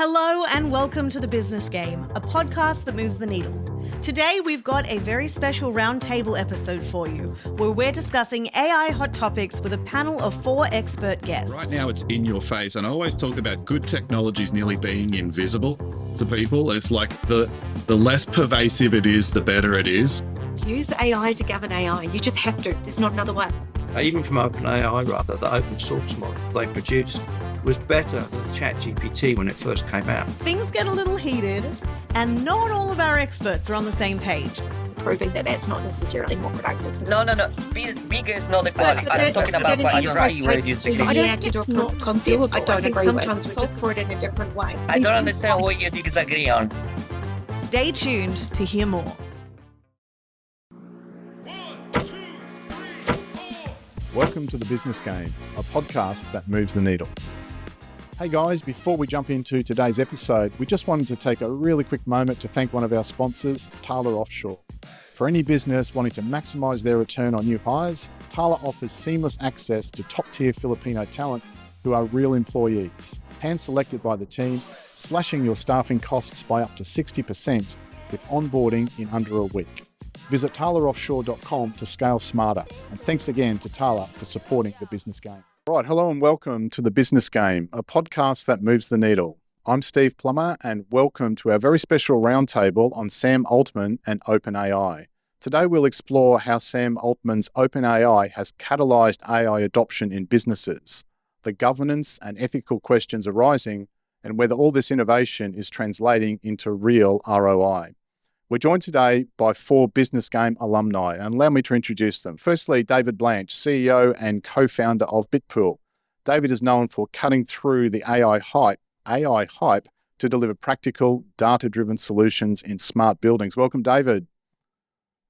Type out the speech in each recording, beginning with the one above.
Hello and welcome to The Business Game, a podcast that moves the needle. Today we've got a very special Roundtable episode for you, where we're discussing AI hot topics with a panel of 4 expert guests. Right now it's in your face, and I always talk about good technologies nearly being invisible to people. It's like the less pervasive it is, the better it is. Use AI to govern AI. You just have to. There's not another way. Even from OpenAI, the open source model they produced was better than ChatGPT when it first came out. Things get a little heated, and not all of our experts are on the same page. Proving that that's not necessarily more productive. No. Bigger is not equality. I'm talking about what you see where you disagree. I don't think it's not conceivable. I don't agree sometimes with. we just for it in a different way. I don't understand what you disagree on. Stay tuned to hear more. Welcome to The Business Game, a podcast that moves the needle. Hey guys, before we jump into today's episode, we just wanted to take a really quick moment to thank one of our sponsors, Tala Offshore. For any business wanting to maximize their return on new hires, Tala offers seamless access to top-tier Filipino talent who are real employees, hand-selected by the team, slashing your staffing costs by up to 60% with onboarding in under a week. Visit TalaOffshore.com to scale smarter. And thanks again to Tala for supporting The Business Game. All right, hello and welcome to The Business Game, a podcast that moves the needle. I'm Steve Plumber and welcome to our very special roundtable on Sam Altman and OpenAI. Today we'll explore how Sam Altman's OpenAI has catalyzed AI adoption in businesses, the governance and ethical questions arising, and whether all this innovation is translating into real ROI. We're joined today by 4 Business Game alumni, and allow me to introduce them. Firstly, David Blanch, CEO and co-founder of Bitpool. David is known for cutting through the AI hype to deliver practical, data-driven solutions in smart buildings. Welcome, David.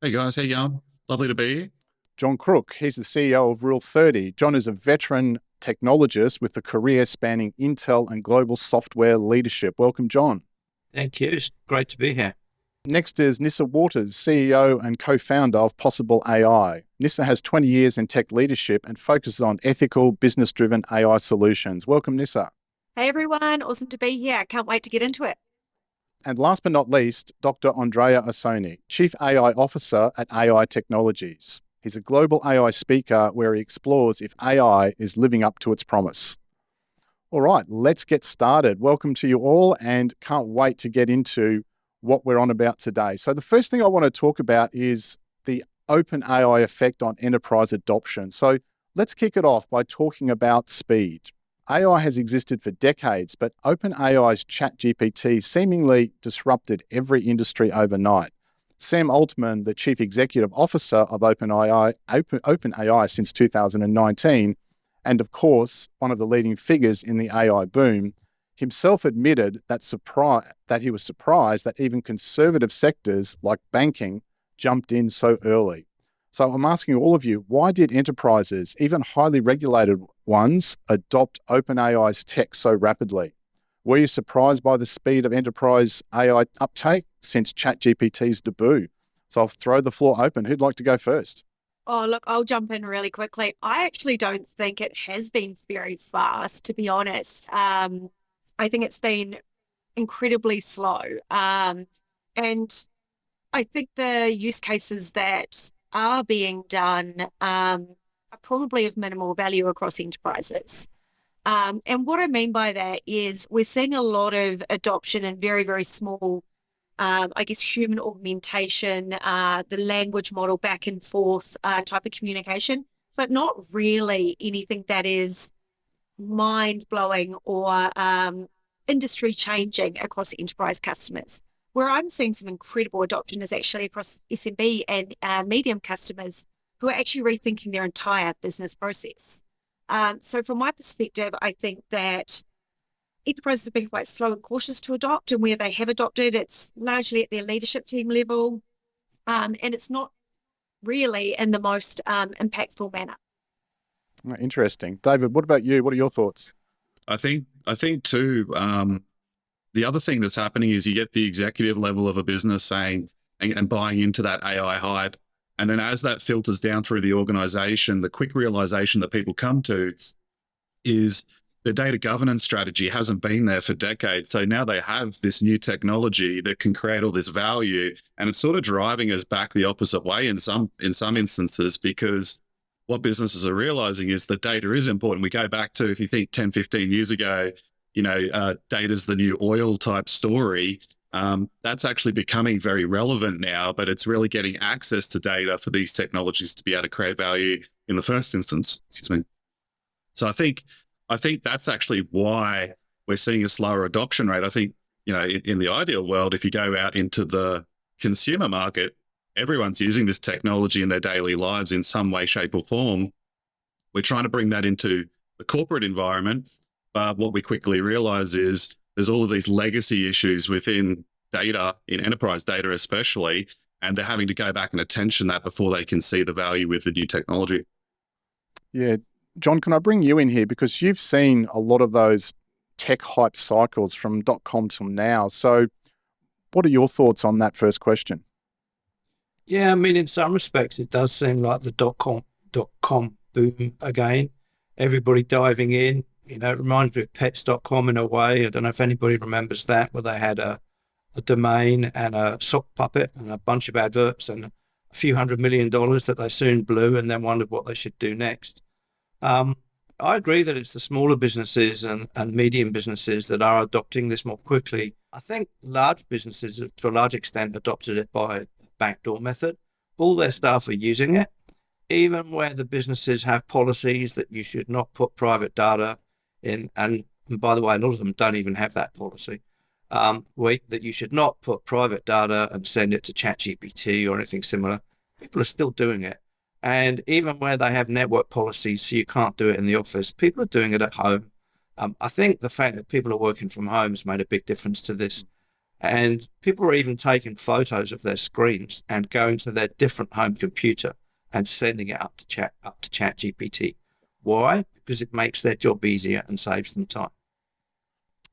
Hey guys, how you going? Lovely to be here. John Crook, he's the CEO of Rule 30. John is a veteran technologist with a career spanning Intel and global software leadership. Welcome, John. Thank you. It's great to be here. Next is Nyssa Waters, CEO and co-founder of Possible AI. Nyssa has 20 years in tech leadership and focuses on ethical, business-driven AI solutions. Welcome, Nyssa. Hey everyone, awesome to be here. Can't wait to get into it. And last but not least, Dr. Andrea Isoni, Chief AI Officer at AI Technologies. He's a global AI speaker where he explores if AI is living up to its promise. All right, let's get started. Welcome to you all, and can't wait to get into what we're on about today. So the first thing I want to talk about is the OpenAI effect on enterprise adoption. So let's kick it off by talking about speed. AI has existed for decades, but OpenAI's ChatGPT seemingly disrupted every industry overnight. Sam Altman, the Chief Executive Officer of OpenAI since 2019, and of course, one of the leading figures in the AI boom, himself admitted that he was surprised that even conservative sectors like banking jumped in so early. So I'm asking all of you, why did enterprises, even highly regulated ones, adopt OpenAI's tech so rapidly? Were you surprised by the speed of enterprise AI uptake since ChatGPT's debut? So I'll throw the floor open. Who'd like to go first? Oh, look, I'll jump in really quickly. I actually don't think it has been very fast, to be honest. I think it's been incredibly slow. And I think the use cases that are being done are probably of minimal value across enterprises. And what I mean by that is we're seeing a lot of adoption in very, very small, human augmentation, the language model back and forth type of communication, but not really anything that is mind-blowing or industry changing across enterprise customers. Where I'm seeing some incredible adoption is actually across SMB and medium customers who are actually rethinking their entire business process. So from my perspective, I think that enterprises have been quite slow and cautious to adopt, and where they have adopted, it's largely at their leadership team level, and it's not really in the most impactful manner. Interesting. David, what about you? What are your thoughts? I think too, the other thing that's happening is you get the executive level of a business saying and buying into that AI hype. And then as that filters down through the organization, the quick realization that people come to is the data governance strategy hasn't been there for decades. So now they have this new technology that can create all this value, and it's sort of driving us back the opposite way in some instances, because what businesses are realizing is that data is important. We go back to, if you think 10, 15 years ago, data's the new oil type story. That's actually becoming very relevant now, but it's really getting access to data for these technologies to be able to create value in the first instance. Excuse me. So I think that's actually why we're seeing a slower adoption rate. I think, in the ideal world, if you go out into the consumer market, everyone's using this technology in their daily lives in some way, shape, or form. We're trying to bring that into the corporate environment. But what we quickly realize is there's all of these legacy issues within data, in enterprise data especially, and they're having to go back and attention that before they can see the value with the new technology. Yeah. John, can I bring you in here? Because you've seen a lot of those tech hype cycles from .com till now. So what are your thoughts on that first question? Yeah, I mean, in some respects, it does seem like the .com boom again. Everybody diving in. It reminds me of pets.com in a way. I don't know if anybody remembers that, where they had a domain and a sock puppet and a bunch of adverts and a few $100 million that they soon blew and then wondered what they should do next. I agree that it's the smaller businesses and medium businesses that are adopting this more quickly. I think large businesses have, to a large extent, adopted it by backdoor method. All their staff are using it, even where the businesses have policies that you should not put private data in. And by the way, a lot of them don't even have that policy. That you should not put private data and send it to ChatGPT or anything similar. People are still doing it. And even where they have network policies, so you can't do it in the office, people are doing it at home. I think the fact that people are working from home has made a big difference to this. And people are even taking photos of their screens and going to their different home computer and sending it up to ChatGPT. Why? Because it makes their job easier and saves them time.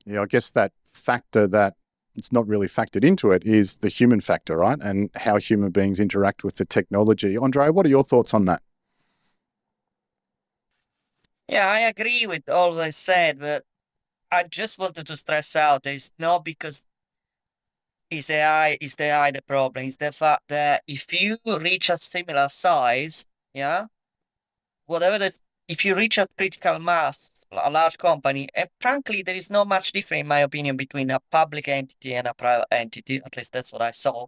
Yeah, I guess that factor that it's not really factored into it is the human factor, right? And how human beings interact with the technology. Andrea, what are your thoughts on that? Yeah, I agree with all they said, but I just wanted to stress out it's not because it's the AI the problem. It's the fact that if you reach a similar size, if you reach a critical mass, a large company, and frankly, there is not much difference, in my opinion, between a public entity and a private entity. At least that's what I saw.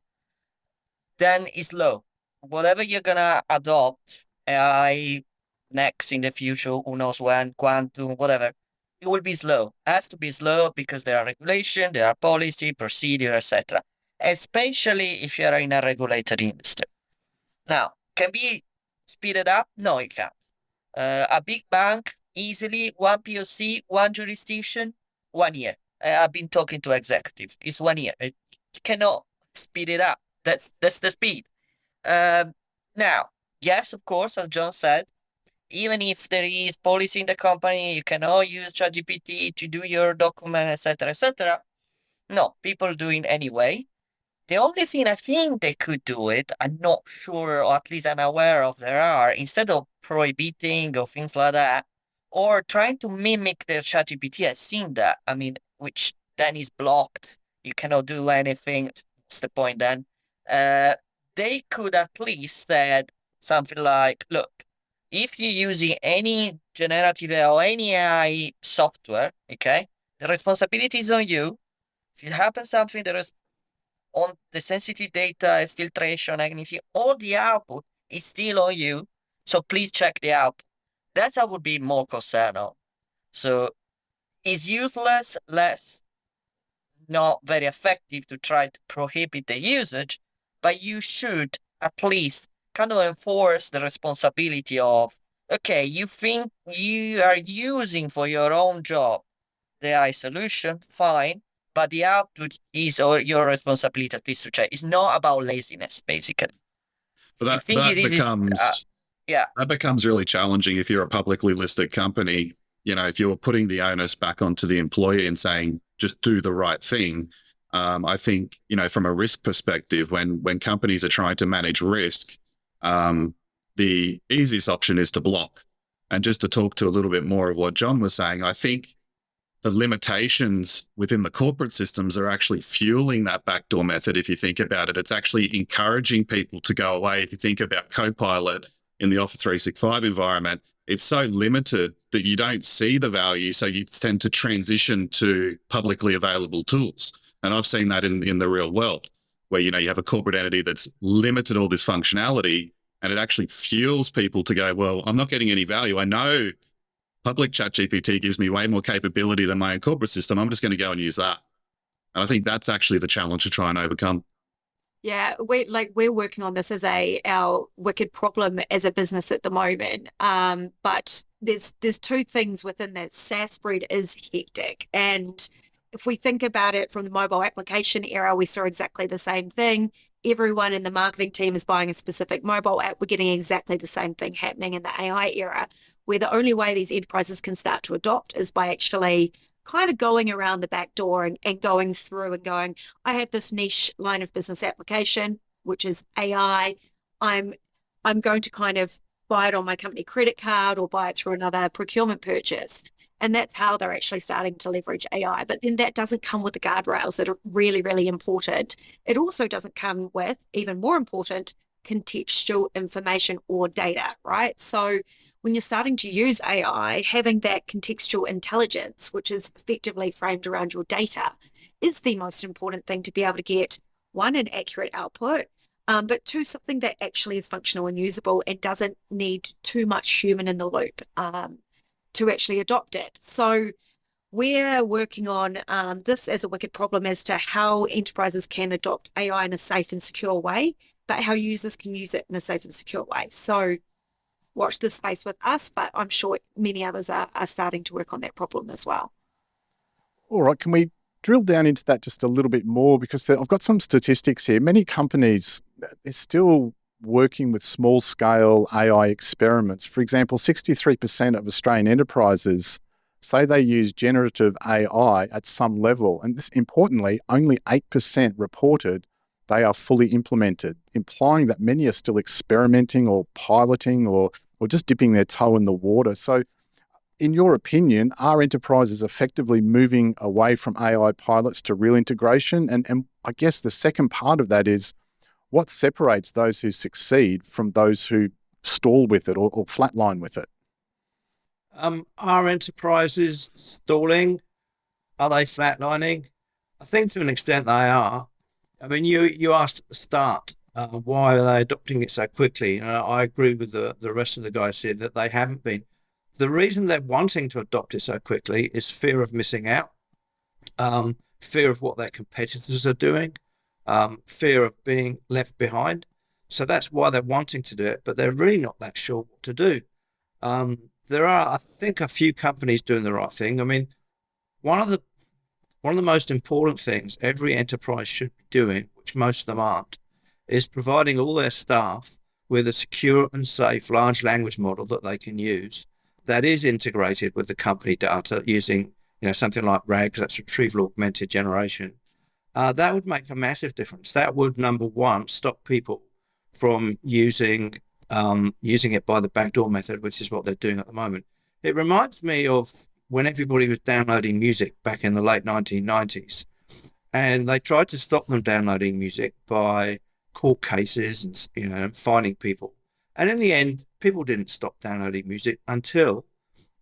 Then it's low. Whatever you're gonna adopt, AI next in the future, who knows when, quantum, whatever, it will be slow. It has to be slow because there are regulation, there are policy, procedure, etc. Especially if you are in a regulated industry. Now, can be speeded up? No, it can't. A big bank, easily, one POC, one jurisdiction, 1 year. I've been talking to executives. It's 1 year. You cannot speed it up. That's the speed. Now, yes, of course, as John said, even if there is policy in the company, you cannot use ChatGPT to do your document, etc., etc. No, people do it anyway. The only thing I think they could do it, I'm not sure, or at least I'm aware of there are, instead of prohibiting or things like that, or trying to mimic their ChatGPT, I've seen that. I mean, which then is blocked. You cannot do anything. What's the point then? They could at least said something like, look, if you're using any generative or any AI software, okay, the responsibility is on you. If it happens something, there is on the sensitive data, filtration, anything, all the output is still on you. So please check the output. That I would be more concerned on. So it's useless, less, not very effective to try to prohibit the usage, but you should at least kind of enforce the responsibility of, okay, you think you are using for your own job the AI solution, fine, but the output is your responsibility at least to check. It's not about laziness, basically. But that becomes really challenging if you're a publicly listed company. If you're putting the onus back onto the employee and saying, just do the right thing. I think, from a risk perspective, when companies are trying to manage risk, the easiest option is to block. And just to talk to a little bit more of what John was saying, I think the limitations within the corporate systems are actually fueling that backdoor method. If you think about it, it's actually encouraging people to go away. If you think about Copilot in the Office 365 environment, it's so limited that you don't see the value. So you tend to transition to publicly available tools. And I've seen that in the real world where, you have a corporate entity that's limited all this functionality, and it actually fuels people to go, well, I'm not getting any value. I know public ChatGPT gives me way more capability than my own corporate system. I'm just going to go and use that. And I think that's actually the challenge to try and overcome. Yeah, we're working on this as our wicked problem as a business at the moment. But there's two things within that. SaaS spread is hectic, and if we think about it from the mobile application era, we saw exactly the same thing. Everyone in the marketing team is buying a specific mobile app. We're getting exactly the same thing happening in the AI era, where the only way these enterprises can start to adopt is by actually kind of going around the back door and going through and going, I have this niche line of business application, which is AI. I'm going to kind of buy it on my company credit card or buy it through another procurement purchase. And that's how they're actually starting to leverage AI. But then that doesn't come with the guardrails that are really, really important. It also doesn't come with, even more important, contextual information or data, right? So when you're starting to use AI, having that contextual intelligence, which is effectively framed around your data, is the most important thing to be able to get, one, an accurate output, but two, something that actually is functional and usable and doesn't need too much human in the loop to actually adopt it. So we're working on this as a wicked problem as to how enterprises can adopt AI in a safe and secure way, but how users can use it in a safe and secure way. So watch this space with us, but I'm sure many others are starting to work on that problem as well. All right, can we drill down into that just a little bit more? Because I've got some statistics here. Many companies, they're still working with small-scale AI experiments. For example, 63% of Australian enterprises say they use generative AI at some level. And this, importantly, only 8% reported they are fully implemented, implying that many are still experimenting or piloting or just dipping their toe in the water. So in your opinion, are enterprises effectively moving away from AI pilots to real integration? And I guess the second part of that is, what separates those who succeed from those who stall with it or flatline with it? Are enterprises stalling? Are they flatlining? I think to an extent they are. I mean, you asked at the start, why are they adopting it so quickly? And I agree with the rest of the guys here that they haven't been. The reason they're wanting to adopt it so quickly is fear of missing out, fear of what their competitors are doing, fear of being left behind. So that's why they're wanting to do it, but they're really not that sure what to do. There are, I think, a few companies doing the right thing. I mean, one of the most important things every enterprise should be doing, which most of them aren't, is providing all their staff with a secure and safe large language model that they can use that is integrated with the company data using, something like RAGs, that's retrieval augmented generation. That would make a massive difference. That would, number one, stop people from using it by the backdoor method, which is what they're doing at the moment. It reminds me of when everybody was downloading music back in the late 1990s, and they tried to stop them downloading music by court cases and fining people. And in the end, people didn't stop downloading music until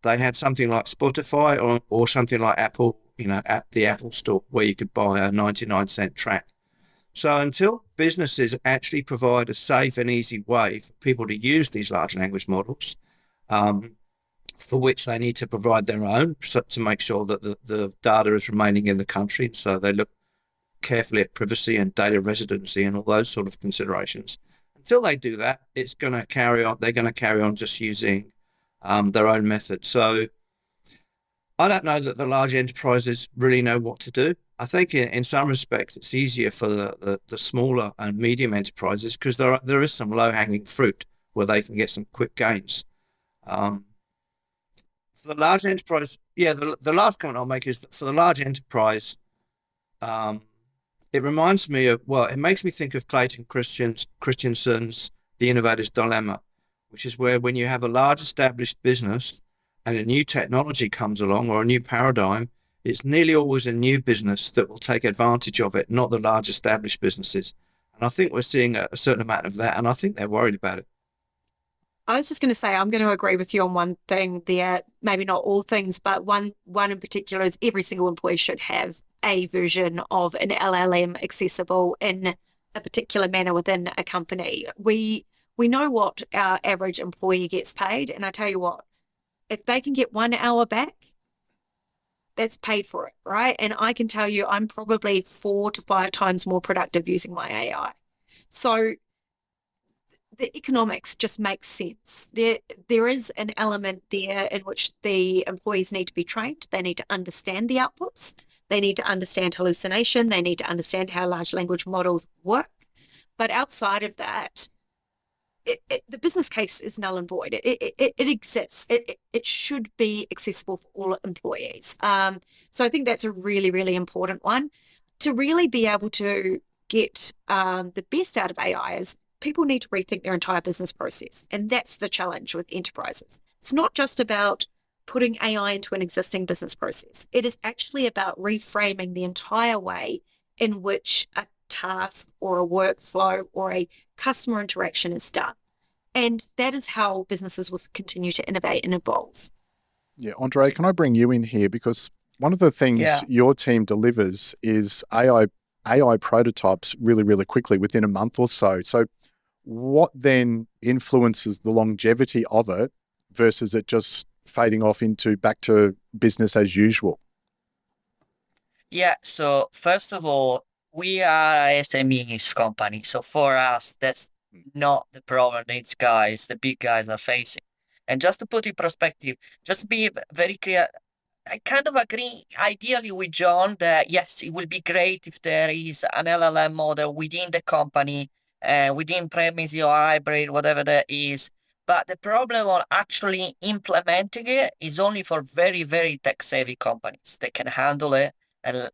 they had something like Spotify or something like Apple, at the Apple Store, where you could buy a 99-cent track. So until businesses actually provide a safe and easy way for people to use these large language models, for which they need to provide their own to make sure that the data is remaining in the country. So they look carefully at privacy and data residency and all those sort of considerations. Until they do that, it's going to carry on. They're going to carry on just using their own method. So I don't know that the large enterprises really know what to do. I think in some respects it's easier for the smaller and medium enterprises because there is some low-hanging fruit where they can get some quick gains. For the large enterprise, the last comment I'll make is that for the large enterprise, it reminds me of, it makes me think of Clayton Christensen's The Innovator's Dilemma, which is where when you have a large established business and a new technology comes along or a new paradigm, it's nearly always a new business that will take advantage of it, not the large established businesses. And I think we're seeing a certain amount of that, and I think they're worried about it. I was just going to say, I'm going to agree with you on one thing there, maybe not all things, but one in particular is every single employee should have a version of an LLM accessible in a particular manner within a company. We know what our average employee gets paid, and I tell you what, if they can get 1 hour back, that's paid for it, right? And I can tell you I'm probably 4 to 5 times more productive using my AI. So the economics just makes sense. There is an element there in which the employees need to be trained. They need to understand the outputs. They need to understand hallucination. They need to understand how large language models work. But outside of that, the business case is null and void. It exists. It should be accessible for all employees. So I think that's a really, really important one. To really be able to get the best out of AI is people need to rethink their entire business process. And that's the challenge with enterprises. It's not just about putting AI into an existing business process. It is actually about reframing the entire way in which a task or a workflow or a customer interaction is done. And that is how businesses will continue to innovate and evolve. Yeah, Andre, can I bring you in here? Because one of the things your team delivers is AI prototypes really, really quickly within a month or so. So what then influences the longevity of it versus it just fading off into back to business as usual? Yeah, so first of all, we are a SMEs company. So for us, that's not the problem the big guys are facing. And just to put in perspective, just to be very clear, I kind of agree ideally with John that yes, it will be great if there is an LLM model within the company, within premise or hybrid, whatever that is. But the problem on actually implementing it is only for very, very tech-savvy companies. They can handle it, and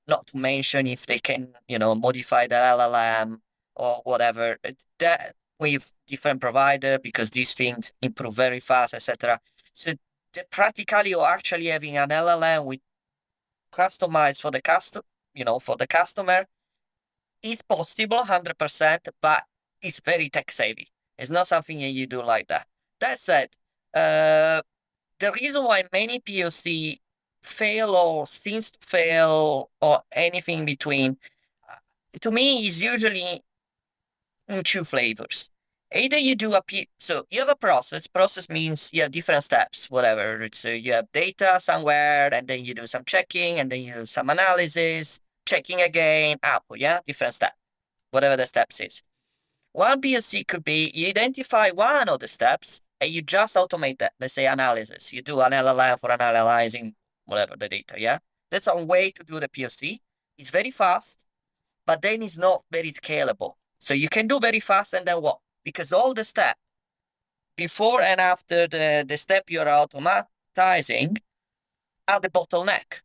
not to mention if they can, modify the LLM or whatever. That with different provider because these things improve very fast, etc. So the practically or actually having an LLM with customized for the customer is possible 100%, but it's very tech savvy. It's not something that you do like that. That said, the reason why many POC fail or seems to fail or anything in between, to me, is usually in 2 flavors. Either you do so you have a process means you have different steps, whatever. So you have data somewhere, and then you do some checking, and then you do some analysis, checking again, output, different step, whatever the steps is. One POC could be you identify one of the steps, and you just automate that, let's say analysis. You do an LLM for analyzing whatever the data, That's one way to do the POC. It's very fast, but then it's not very scalable. So you can do very fast and then what? Because all the steps before and after the step you're automatizing are the bottleneck,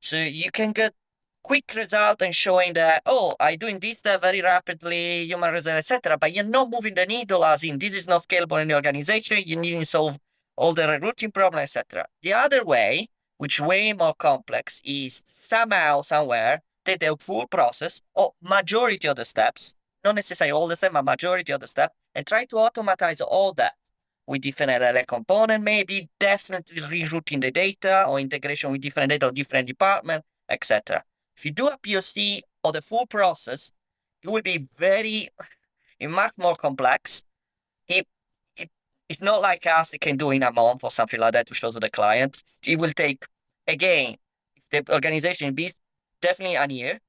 So you can get quick result and showing that, I'm doing this step very rapidly, human result, etc. But you're not moving the needle as in this is not scalable in the organization. You need to solve all the rerouting problem, etc. The other way, which is way more complex, is somehow, somewhere, take the full process or majority of the steps, not necessarily all the steps, but majority of the steps, and try to automatize all that with different LLM component, maybe definitely rerouting the data or integration with different data or different department, etc. If you do a POC or the full process, it will be much more complex. It's not like us, it can do in a month or something like that to show to the client. It will take, again, if the organization is definitely a year,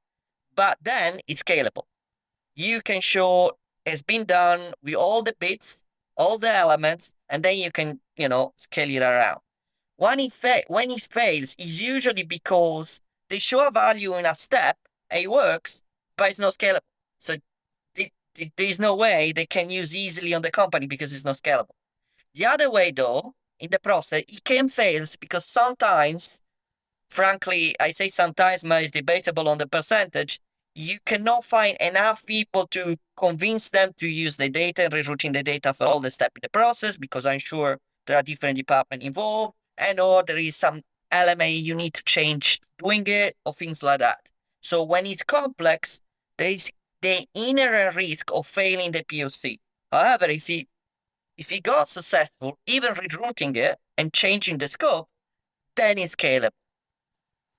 but then it's scalable. You can show it's been done with all the bits, all the elements, and then you can, scale it around. When it fails, it's usually because they show a value in a step, and it works, but it's not scalable. So there's no way they can use easily on the company because it's not scalable. The other way, though, in the process, it can fail because sometimes, frankly, I say sometimes, but it's debatable on the percentage, you cannot find enough people to convince them to use the data and rerouting the data for all the steps in the process, because I'm sure there are different departments involved, and or there is some element you need to change doing it or things like that. So when it's complex, there is the inherent risk of failing the POC. However, if it got successful, even rerouting it and changing the scope, then it's scalable.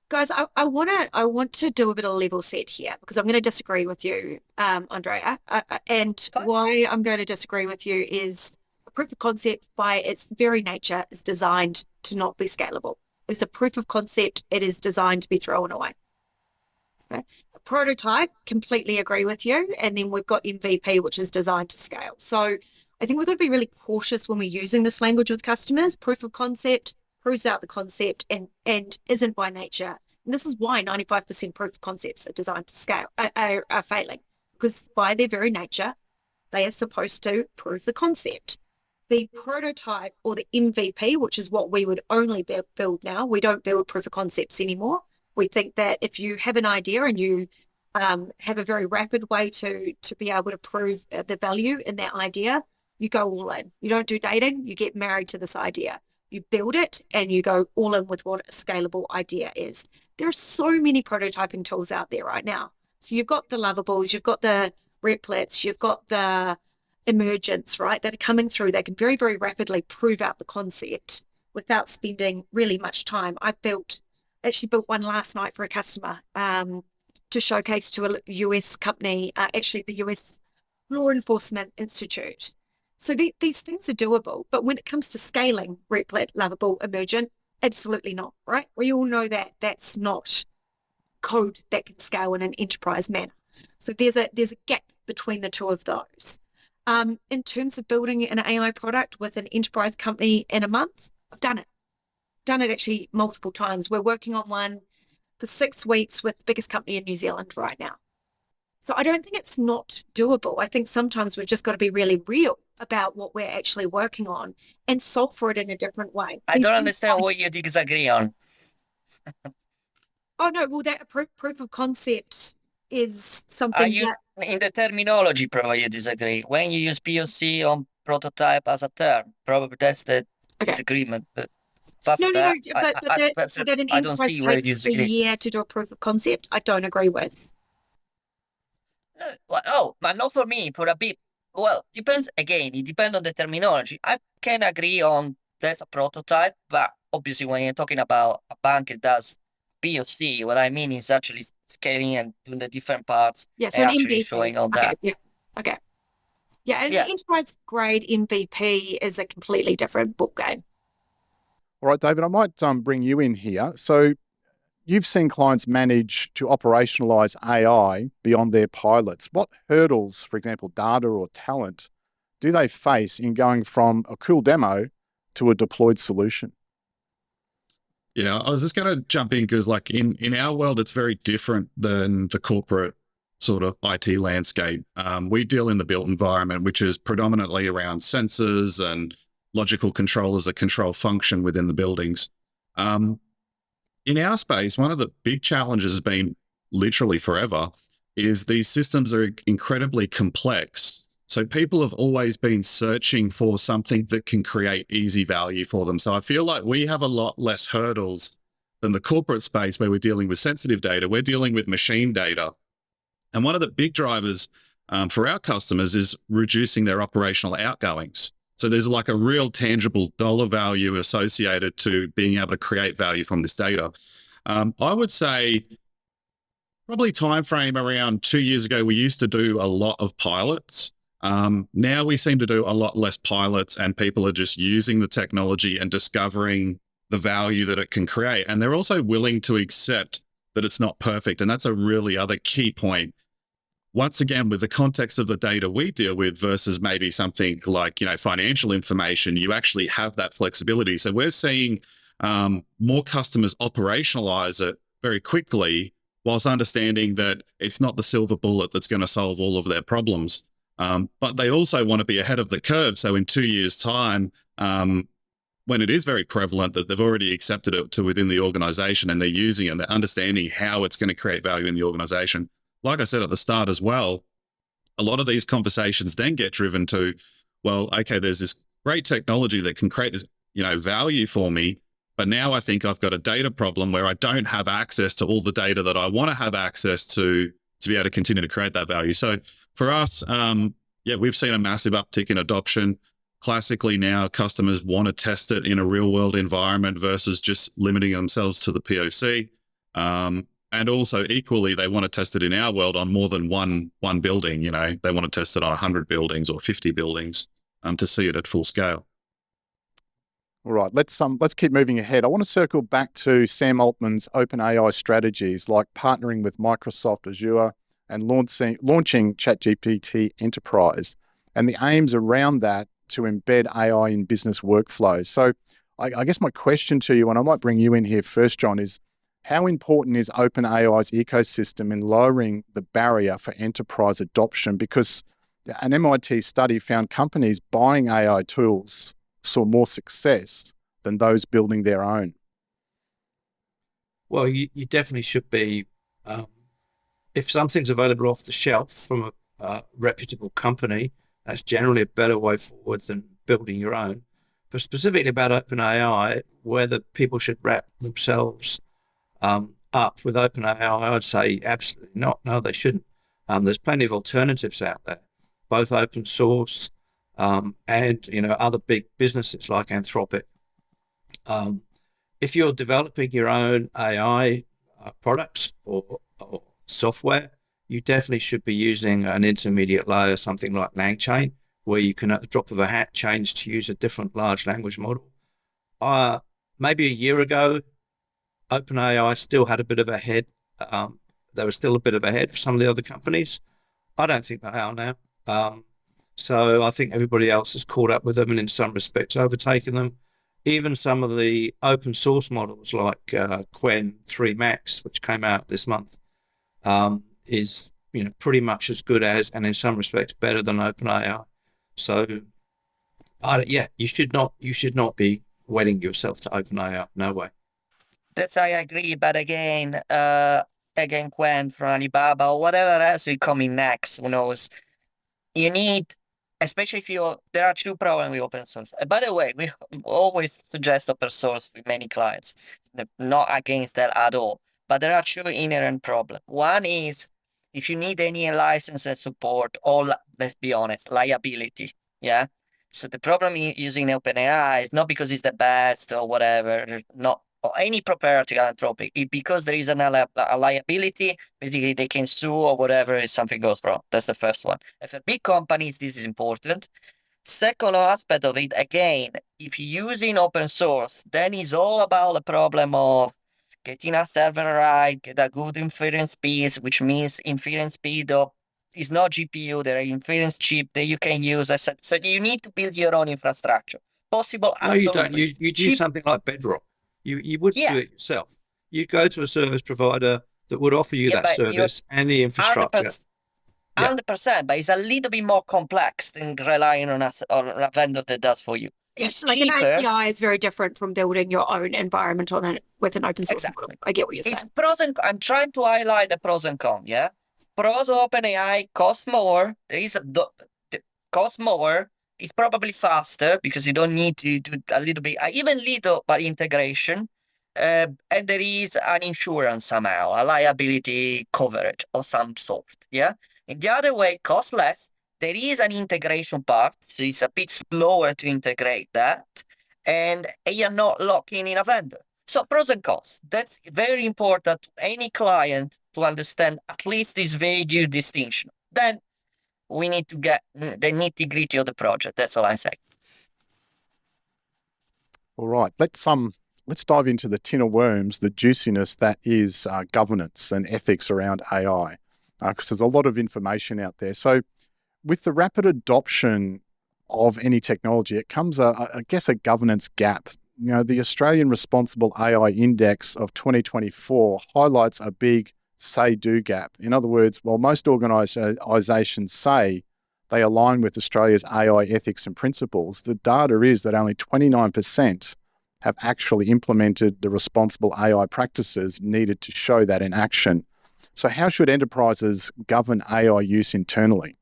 Guys, I want to do a bit of level set here because I'm going to disagree with you, Andrea. And Fine. why I'm going to disagree with you is a proof of concept by its very nature is designed to not be scalable. It's a proof of concept. It is designed to be thrown away. Okay? A prototype, completely agree with you. And then we've got MVP, which is designed to scale. So I think we've got to be really cautious when we're using this language with customers. Proof of concept proves out the concept and isn't by nature. And this is why 95% proof of concepts are designed to scale, are failing, because by their very nature, they are supposed to prove the concept. The prototype or the MVP, which is what we would only build now, we don't build proof of concepts anymore. We think that if you have an idea and you have a very rapid way to be able to prove the value in that idea, you go all in. You don't do dating, you get married to this idea. You build it and you go all in with what a scalable idea is. There are so many prototyping tools out there right now. So you've got the Lovables, you've got the Replets, you've got the Emergents, right, that are coming through. They can very, very rapidly prove out the concept without spending really much time. I actually built one last night for a customer to showcase to a US company, actually the US Law Enforcement Institute. So these things are doable, but when it comes to scaling, Replit, Lovable, Emergent, absolutely not, right? We all know that that's not code that can scale in an enterprise manner. So there's a gap between the two of those. In terms of building an AI product with an enterprise company in a month, I've done it. Done it actually multiple times. We're working on one for 6 weeks with the biggest company in New Zealand right now. So I don't think it's not doable. I think sometimes we've just got to be really real about what we're actually working on and solve for it in a different way. I don't understand what you disagree on. Oh, no, well, that proof of concept is something Are you in the terminology, probably you disagree. When you use POC on prototype as a term, probably that's the disagreement. But no, but that an I don't enterprise see where you takes a disagree. year to do a proof of concept, I don't agree with. No, but not for me, for a bit. Well, depends again, it depends on the terminology. I can agree on that's a prototype, but obviously when you're talking about a bank that does POC, what I mean is actually scaling and doing the different parts. Yeah, so and an actually MVP. showing all that. Okay. Yeah, and Yeah. the enterprise grade MVP is a completely different ballgame. All right, David, I might bring you in here. So you've seen clients manage to operationalize AI beyond their pilots. What hurdles, for example, data or talent, do they face in going from a cool demo to a deployed solution? Yeah, I was just going to jump in because like in our world, it's very different than the corporate sort of IT landscape. We deal in the built environment, which is predominantly around sensors and logical controllers that control function within the buildings. In our space, one of the big challenges has been literally forever is these systems are incredibly complex. So people have always been searching for something that can create easy value for them. So I feel like we have a lot less hurdles than the corporate space where we're dealing with sensitive data. We're dealing with machine data. And one of the big drivers for our customers is reducing their operational outgoings. So there's like a real tangible dollar value associated to being able to create value from this data. I would say probably time frame around 2 years ago, we used to do a lot of pilots. Now we seem to do a lot less pilots and people are just using the technology and discovering the value that it can create. And they're also willing to accept that it's not perfect. And that's a really other key point. Once again, with the context of the data we deal with versus maybe something like, financial information, you actually have that flexibility. So we're seeing more customers operationalize it very quickly whilst understanding that it's not the silver bullet that's going to solve all of their problems. But they also want to be ahead of the curve. So in 2 years' time, when it is very prevalent that they've already accepted it to within the organization and they're using it and they're understanding how it's going to create value in the organization. Like I said at the start as well, a lot of these conversations then get driven to, well, okay, there's this great technology that can create this, value for me, But now I think I've got a data problem where I don't have access to all the data that I want to have access to be able to continue to create that value. So for us, we've seen a massive uptick in adoption. Classically now, customers want to test it in a real world environment versus just limiting themselves to the POC. And also equally, they want to test it in our world on more than one building. You know, they want to test it on 100 buildings or 50 buildings to see it at full scale. All right, let's keep moving ahead. I want to circle back to Sam Altman's OpenAI strategies, like partnering with Microsoft Azure and launching ChatGPT Enterprise, and the aims around that to embed AI in business workflows. So I guess my question to you, and I might bring you in here first, John, is how important is OpenAI's ecosystem in lowering the barrier for enterprise adoption? Because an MIT study found companies buying AI tools saw more success than those building their own. Well, you definitely should be. If something's available off the shelf from a reputable company, that's generally a better way forward than building your own. But specifically about OpenAI, whether people should wrap themselves up with OpenAI, I'd say absolutely not. No, they shouldn't. There's plenty of alternatives out there, both open source and other big businesses like Anthropic. If you're developing your own AI products or software, you definitely should be using an intermediate layer, something like LangChain, where you can at the drop of a hat change to use a different large language model. Maybe a year ago, OpenAI still had a bit of a head. They were still a bit of ahead for some of the other companies. I don't think they are now. So I think everybody else has caught up with them and in some respects overtaken them. Even some of the open source models like Qwen 3 Max, which came out this month, is pretty much as good as, and in some respects better than OpenAI. So you should not be wedding yourself to OpenAI. No way. That's I agree, but again, Quen from Alibaba or whatever else will come in next, who knows? You need, especially if there are two problems with open source. By the way, we always suggest open source with many clients, not against that at all. But there are two inherent problems. One is if you need any license and support, or let's be honest, liability. Yeah. So the problem using OpenAI is not because it's the best or whatever, not or any proprietary Anthropic. It's because there is a liability. Basically, they can sue or whatever if something goes wrong. That's the first one. And for big companies, this is important. Second aspect of it, again, if you're using open source, then it's all about the problem of getting a server right, get a good inference speed, which means inference speed is not GPU, there are inference chip that you can use. So you need to build your own infrastructure. Possible, no, absolutely. You don't. You do something like Bedrock. You wouldn't do it yourself. You'd go to a service provider that would offer you that service and the infrastructure. 100%, but it's a little bit more complex than relying on a vendor that does for you. It's like cheaper. An API is very different from building your own environment with an open source model. I get what you're saying. It's pros and I'm trying to highlight the pros and cons. Yeah, pros of OpenAI cost more. Cost more. It's probably faster because you don't need to do a little bit, even little, but integration. And there is an insurance somehow, a liability coverage of some sort. Yeah. In the other way, cost less. There is an integration part, so it's a bit slower to integrate that, and you're not locking in a vendor. So pros and cons. That's very important to any client to understand at least this very good distinction. Then we need to get the nitty-gritty of the project. That's all I say. All right, let's dive into the tin of worms, the juiciness that is governance and ethics around AI, because there's a lot of information out there. So with the rapid adoption of any technology, it comes, I guess, a governance gap. The Australian Responsible AI Index of 2024 highlights a big say-do gap. In other words, while most organisations say they align with Australia's AI ethics and principles, the data is that only 29% have actually implemented the responsible AI practices needed to show that in action. So how should enterprises govern AI use internally?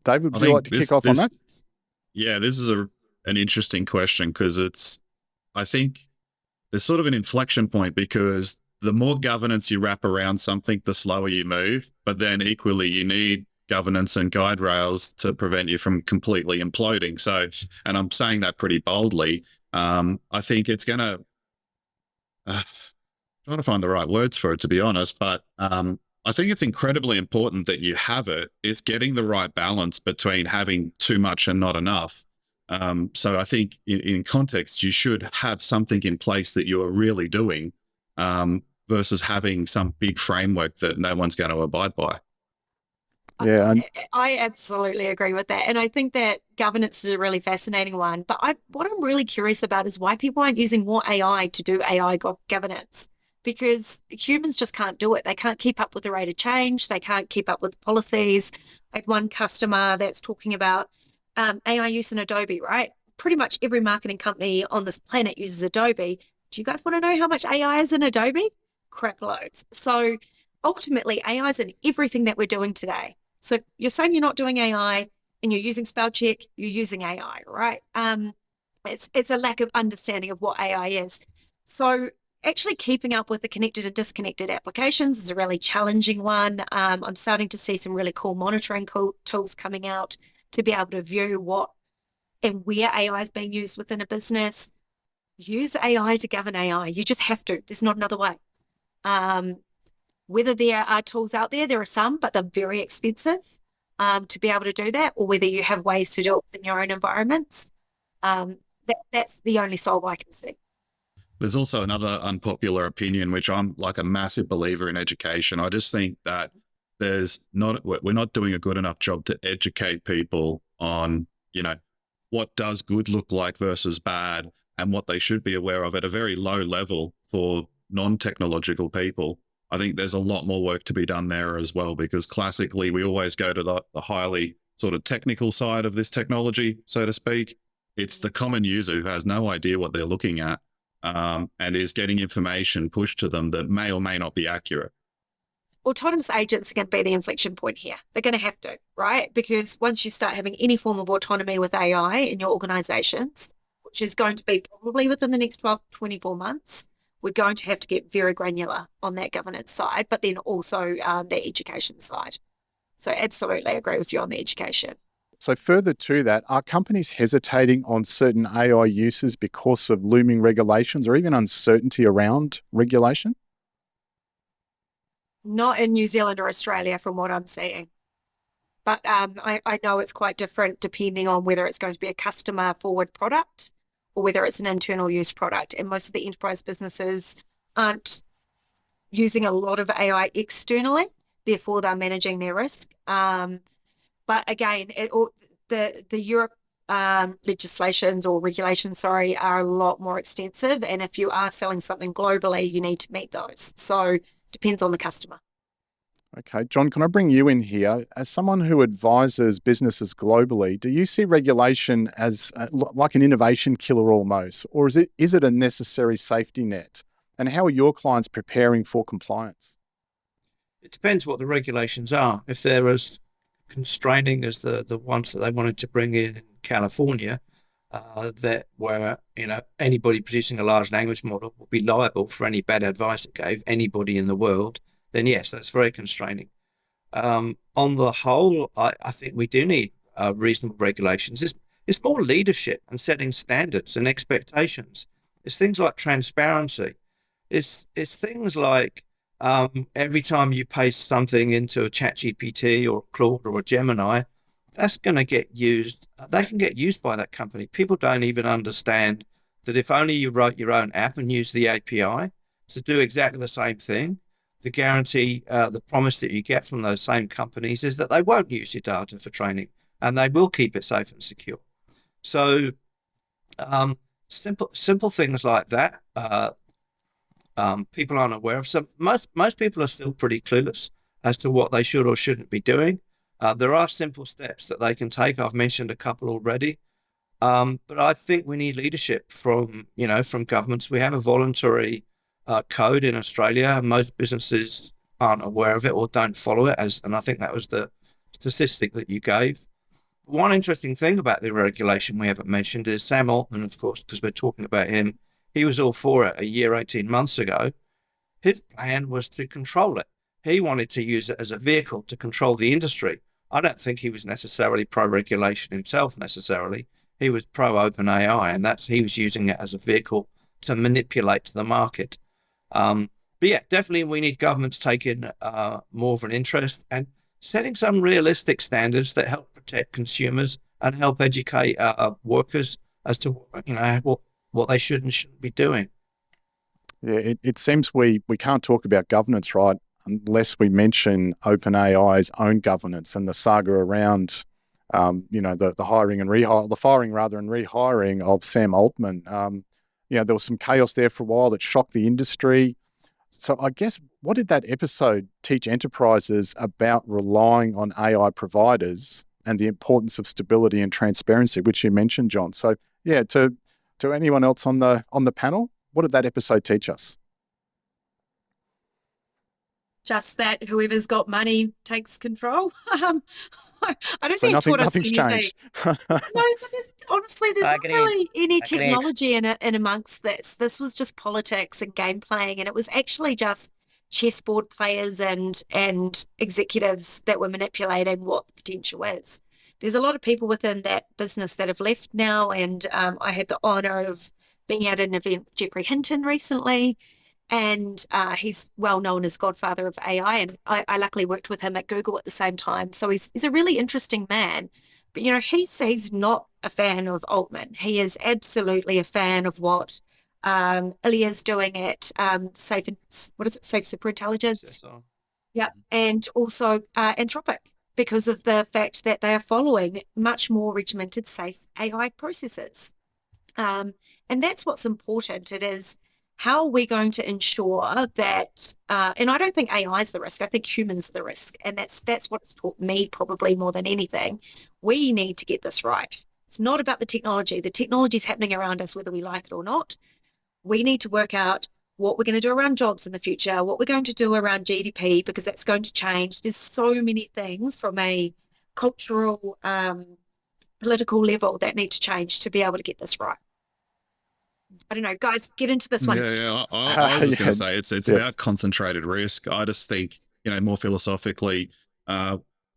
David, would you like to kick off on that? Yeah, this is an interesting question because it's I think there's sort of an inflection point, because the more governance you wrap around something, the slower you move. But then equally, you need governance and guide rails to prevent you from completely imploding. So, and I'm saying that pretty boldly. I think it's going to, trying to find the right words for it, to be honest, but I think it's incredibly important that you have it. It's getting the right balance between having too much and not enough. So I think in context, you should have something in place that you are really doing, versus having some big framework that no one's going to abide by. Yeah. I absolutely agree with that. And I think that governance is a really fascinating one. But what I'm really curious about is why people aren't using more AI to do AI governance. Because humans just can't do it. They can't keep up with the rate of change. They can't keep up with the policies. I had one customer that's talking about AI use in Adobe, right? Pretty much every marketing company on this planet uses Adobe. Do you guys want to know how much AI is in Adobe? Crap loads. So ultimately, AI is in everything that we're doing today. So if you're saying you're not doing AI and you're using spell check, you're using AI, right? It's a lack of understanding of what AI is. So actually keeping up with the connected and disconnected applications is a really challenging one. I'm starting to see some really cool monitoring tools coming out to be able to view what and where AI is being used within a business. Use AI to govern AI. You just have to. There's not another way. Whether there are tools out there, there are some, but they're very expensive to be able to do that, or whether you have ways to do it in your own environments. That's the only solve I can see. There's also another unpopular opinion, which I'm like a massive believer in education. I just think that we're not doing a good enough job to educate people on, what does good look like versus bad, and what they should be aware of at a very low level for non-technological people. I think there's a lot more work to be done there as well, because classically we always go to the highly sort of technical side of this technology, so to speak. It's the common user who has no idea what they're looking at, and is getting information pushed to them that may or may not be accurate. Autonomous agents are going to be the inflection point here. They're going to have to, right? Because once you start having any form of autonomy with AI in your organizations, which is going to be probably within the next 12 to 24 months, we're going to have to get very granular on that governance side, but then also the education side. So absolutely agree with you on the education. So further to that, are companies hesitating on certain AI uses because of looming regulations or even uncertainty around regulation? Not in New Zealand or Australia from what I'm seeing. But I know it's quite different depending on whether it's going to be a customer forward product or whether it's an internal use product. And most of the enterprise businesses aren't using a lot of AI externally, therefore they're managing their risk. But again, the Europe legislations or regulations, are a lot more extensive. And if you are selling something globally, you need to meet those. So depends on the customer. Okay, John, can I bring you in here? As someone who advises businesses globally, do you see regulation as like an innovation killer almost, or is it a necessary safety net? And how are your clients preparing for compliance? It depends what the regulations are. If they're as constraining as the ones that they wanted to bring in California, that where anybody producing a large language model will be liable for any bad advice it gave anybody in the world, then yes, that's very constraining. On the whole, I think we do need reasonable regulations. It's more leadership and setting standards and expectations. It's things like transparency. It's things like every time you paste something into a ChatGPT or Claude or a Gemini, that's going to get used. They can get used by that company. People don't even understand that if only you wrote your own app and use the API to do exactly the same thing, the guarantee, the promise that you get from those same companies is that they won't use your data for training and they will keep it safe and secure. So simple things like that, people aren't aware of. So most people are still pretty clueless as to what they should or shouldn't be doing. There are simple steps that they can take. I've mentioned a couple already. But I think we need leadership from governments. We have a voluntary code in Australia. Most businesses aren't aware of it or don't follow it, and I think that was the statistic that you gave. One interesting thing about the regulation we haven't mentioned is Sam Altman, of course, because we're talking about him. he was all for it a year, 18 months ago. His plan was to control it. He wanted to use it as a vehicle to control the industry. I don't think he was necessarily pro-regulation himself necessarily. He was pro-open AI, and he was using it as a vehicle to manipulate the market. But yeah, definitely we need governments taking more of an interest and setting some realistic standards that help protect consumers and help educate workers as to what they should and shouldn't be doing. Yeah, it seems we can't talk about governance, right, unless we mention OpenAI's own governance and the saga around, the hiring and the firing rather and rehiring of Sam Altman. There was some chaos there for a while that shocked the industry. So I guess, what did that episode teach enterprises about relying on AI providers and the importance of stability and transparency, which you mentioned, John? So yeah, to anyone else on the panel, what did that episode teach us? Just that whoever's got money takes control. I don't think it taught us nothing's anything. changed. No, but honestly, there's not really any technology in amongst this. This was just politics and game playing, and it was actually just chessboard players and executives that were manipulating what the potential is. There's a lot of people within that business that have left now, and I had the honor of being at an event with Jeffrey Hinton recently, and he's well known as godfather of AI, and I luckily worked with him at Google at the same time. So he's a really interesting man. But, he's not a fan of Altman. He is absolutely a fan of what Ilya's doing at Safe Superintelligence? Yeah, and also Anthropic, because of the fact that they are following much more regimented, safe AI processes. And that's what's important. It is, how are we going to ensure that, and I don't think AI is the risk, I think humans are the risk. And that's what's taught me probably more than anything. We need to get this right. It's not about the technology. The technology is happening around us, whether we like it or not. We need to work out what we're going to do around jobs in the future, what we're going to do around GDP, because that's going to change. There's so many things from a cultural, political level that need to change to be able to get this right. I don't know, guys, get into this one. Yeah. I was just going to say it's about concentrated risk. I just think, more philosophically,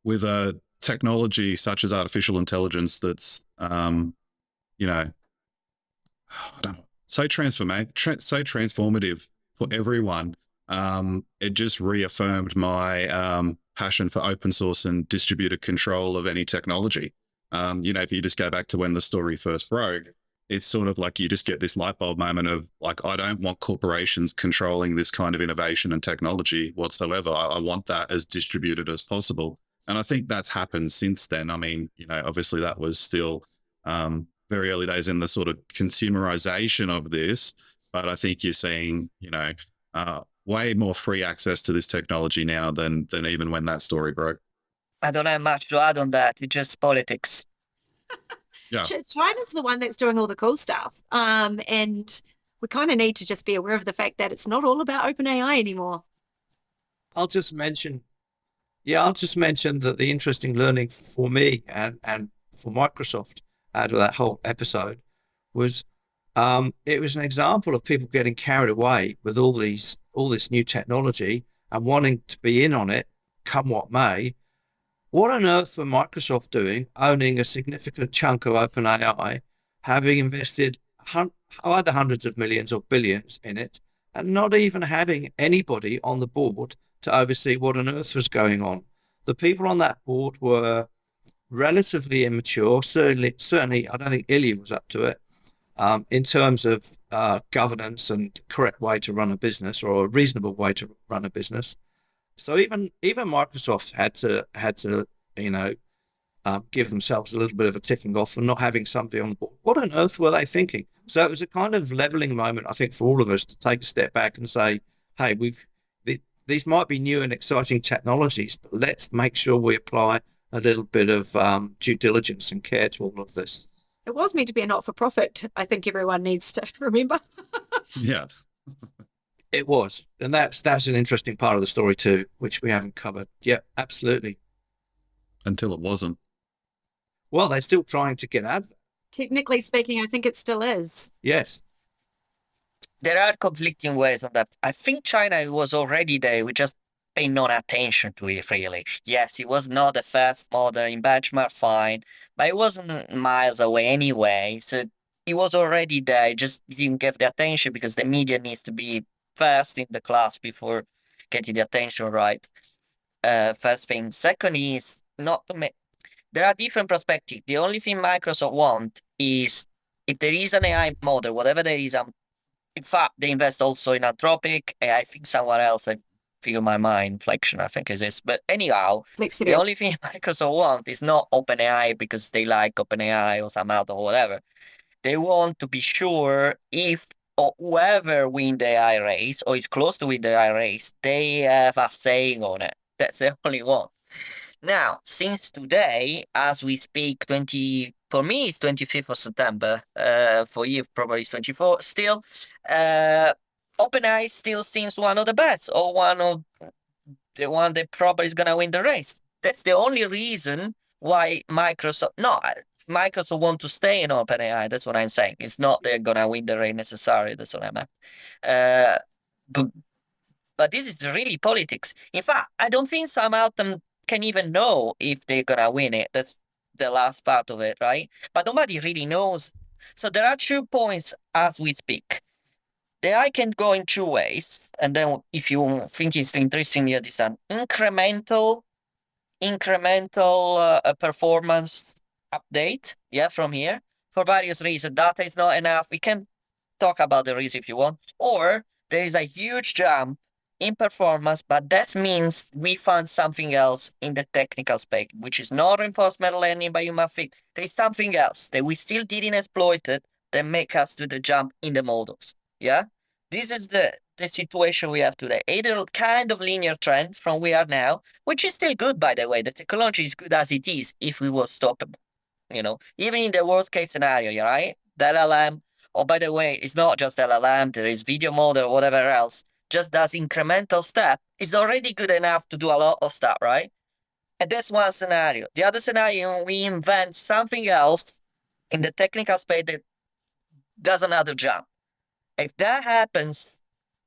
with a technology such as artificial intelligence that's, I don't know, so transformative for everyone. It just reaffirmed my passion for open source and distributed control of any technology. If you just go back to when the story first broke, it's sort of like you just get this light bulb moment of like, I don't want corporations controlling this kind of innovation and technology whatsoever. I want that as distributed as possible. And I think that's happened since then. I mean, obviously that was still very early days in the sort of consumerization of this, but I think you're seeing, way more free access to this technology now than even when that story broke. I don't have much to add on that. It's just politics. Yeah. China's the one that's doing all the cool stuff. And we kind of need to just be aware of the fact that it's not all about OpenAI anymore. I'll just mention that the interesting learning for me and for Microsoft out of that whole episode was it was an example of people getting carried away with all this new technology and wanting to be in on it, come what may. What on earth were Microsoft doing, owning a significant chunk of OpenAI, having invested either hundreds of millions or billions in it, and not even having anybody on the board to oversee what on earth was going on? The people on that board were relatively immature. Certainly, I don't think Ilya was up to it in terms of governance and correct way to run a business, or a reasonable way to run a business. So even Microsoft had to give themselves a little bit of a ticking off for not having somebody on the board. What on earth were they thinking? So it was a kind of leveling moment, I think, for all of us to take a step back and say, hey, these might be new and exciting technologies, but let's make sure we apply a little bit of due diligence and care to all of this. It was meant to be a not-for-profit. I think everyone needs to remember. Yeah. It was. And that's an interesting part of the story too, which we haven't covered. Yeah, absolutely. Until it wasn't. Well, they're still trying to get out of it. Technically speaking, I think it still is. Yes. there are conflicting ways on that. I think China was already there. We just pay no attention to it, really. Yes, it was not the first model in benchmark, fine, but it wasn't miles away anyway. So it was already there. It just didn't get the attention because the media needs to be first in the class before getting the attention right. First thing. Second is not to make. There are different perspectives. The only thing Microsoft want is if there is an AI model, whatever there is, in fact, they invest also in Anthropic. I think somewhere else. I figure my mind, Inflection, I think is this. But anyhow, the only thing Microsoft want is not OpenAI because they like OpenAI or some other or whatever. They want to be sure if or whoever win the AI race or is close to win the AI race, they have a saying on it. That's the only one. Now, since today, as we speak, for me it's 25th of September. For you probably it's 24. Still, OpenAI still seems one of the best, or one of the one that probably is gonna win the race. That's the only reason why Microsoft want to stay in OpenAI. That's what I'm saying. It's not they're gonna win the race necessarily. That's what I meant. But but this is really politics. In fact, I don't think some Altman can even know if they're gonna win it. That's the last part of it, right? But nobody really knows. So there are 2 points as we speak. The AI can go in 2 ways, and then if you think it's interesting, you understand incremental performance update, yeah, from here for various reasons. Data is not enough. We can talk about the reason if you want, or there is a huge jump in performance, but that means we found something else in the technical space, which is not reinforcement learning by human think. There is something else that we still didn't exploit it that make us do the jump in the models. Yeah, this is the situation we have today. Either kind of linear trend from where we are now, which is still good, by the way. The technology is good as it is if we will stop it. Even in the worst case scenario, right? The LLM, oh, by the way, it's not just LLM, there is video model, whatever else, just does incremental step, is already good enough to do a lot of stuff, right? And that's one scenario. The other scenario, we invent something else in the technical space that does another jump. If that happens,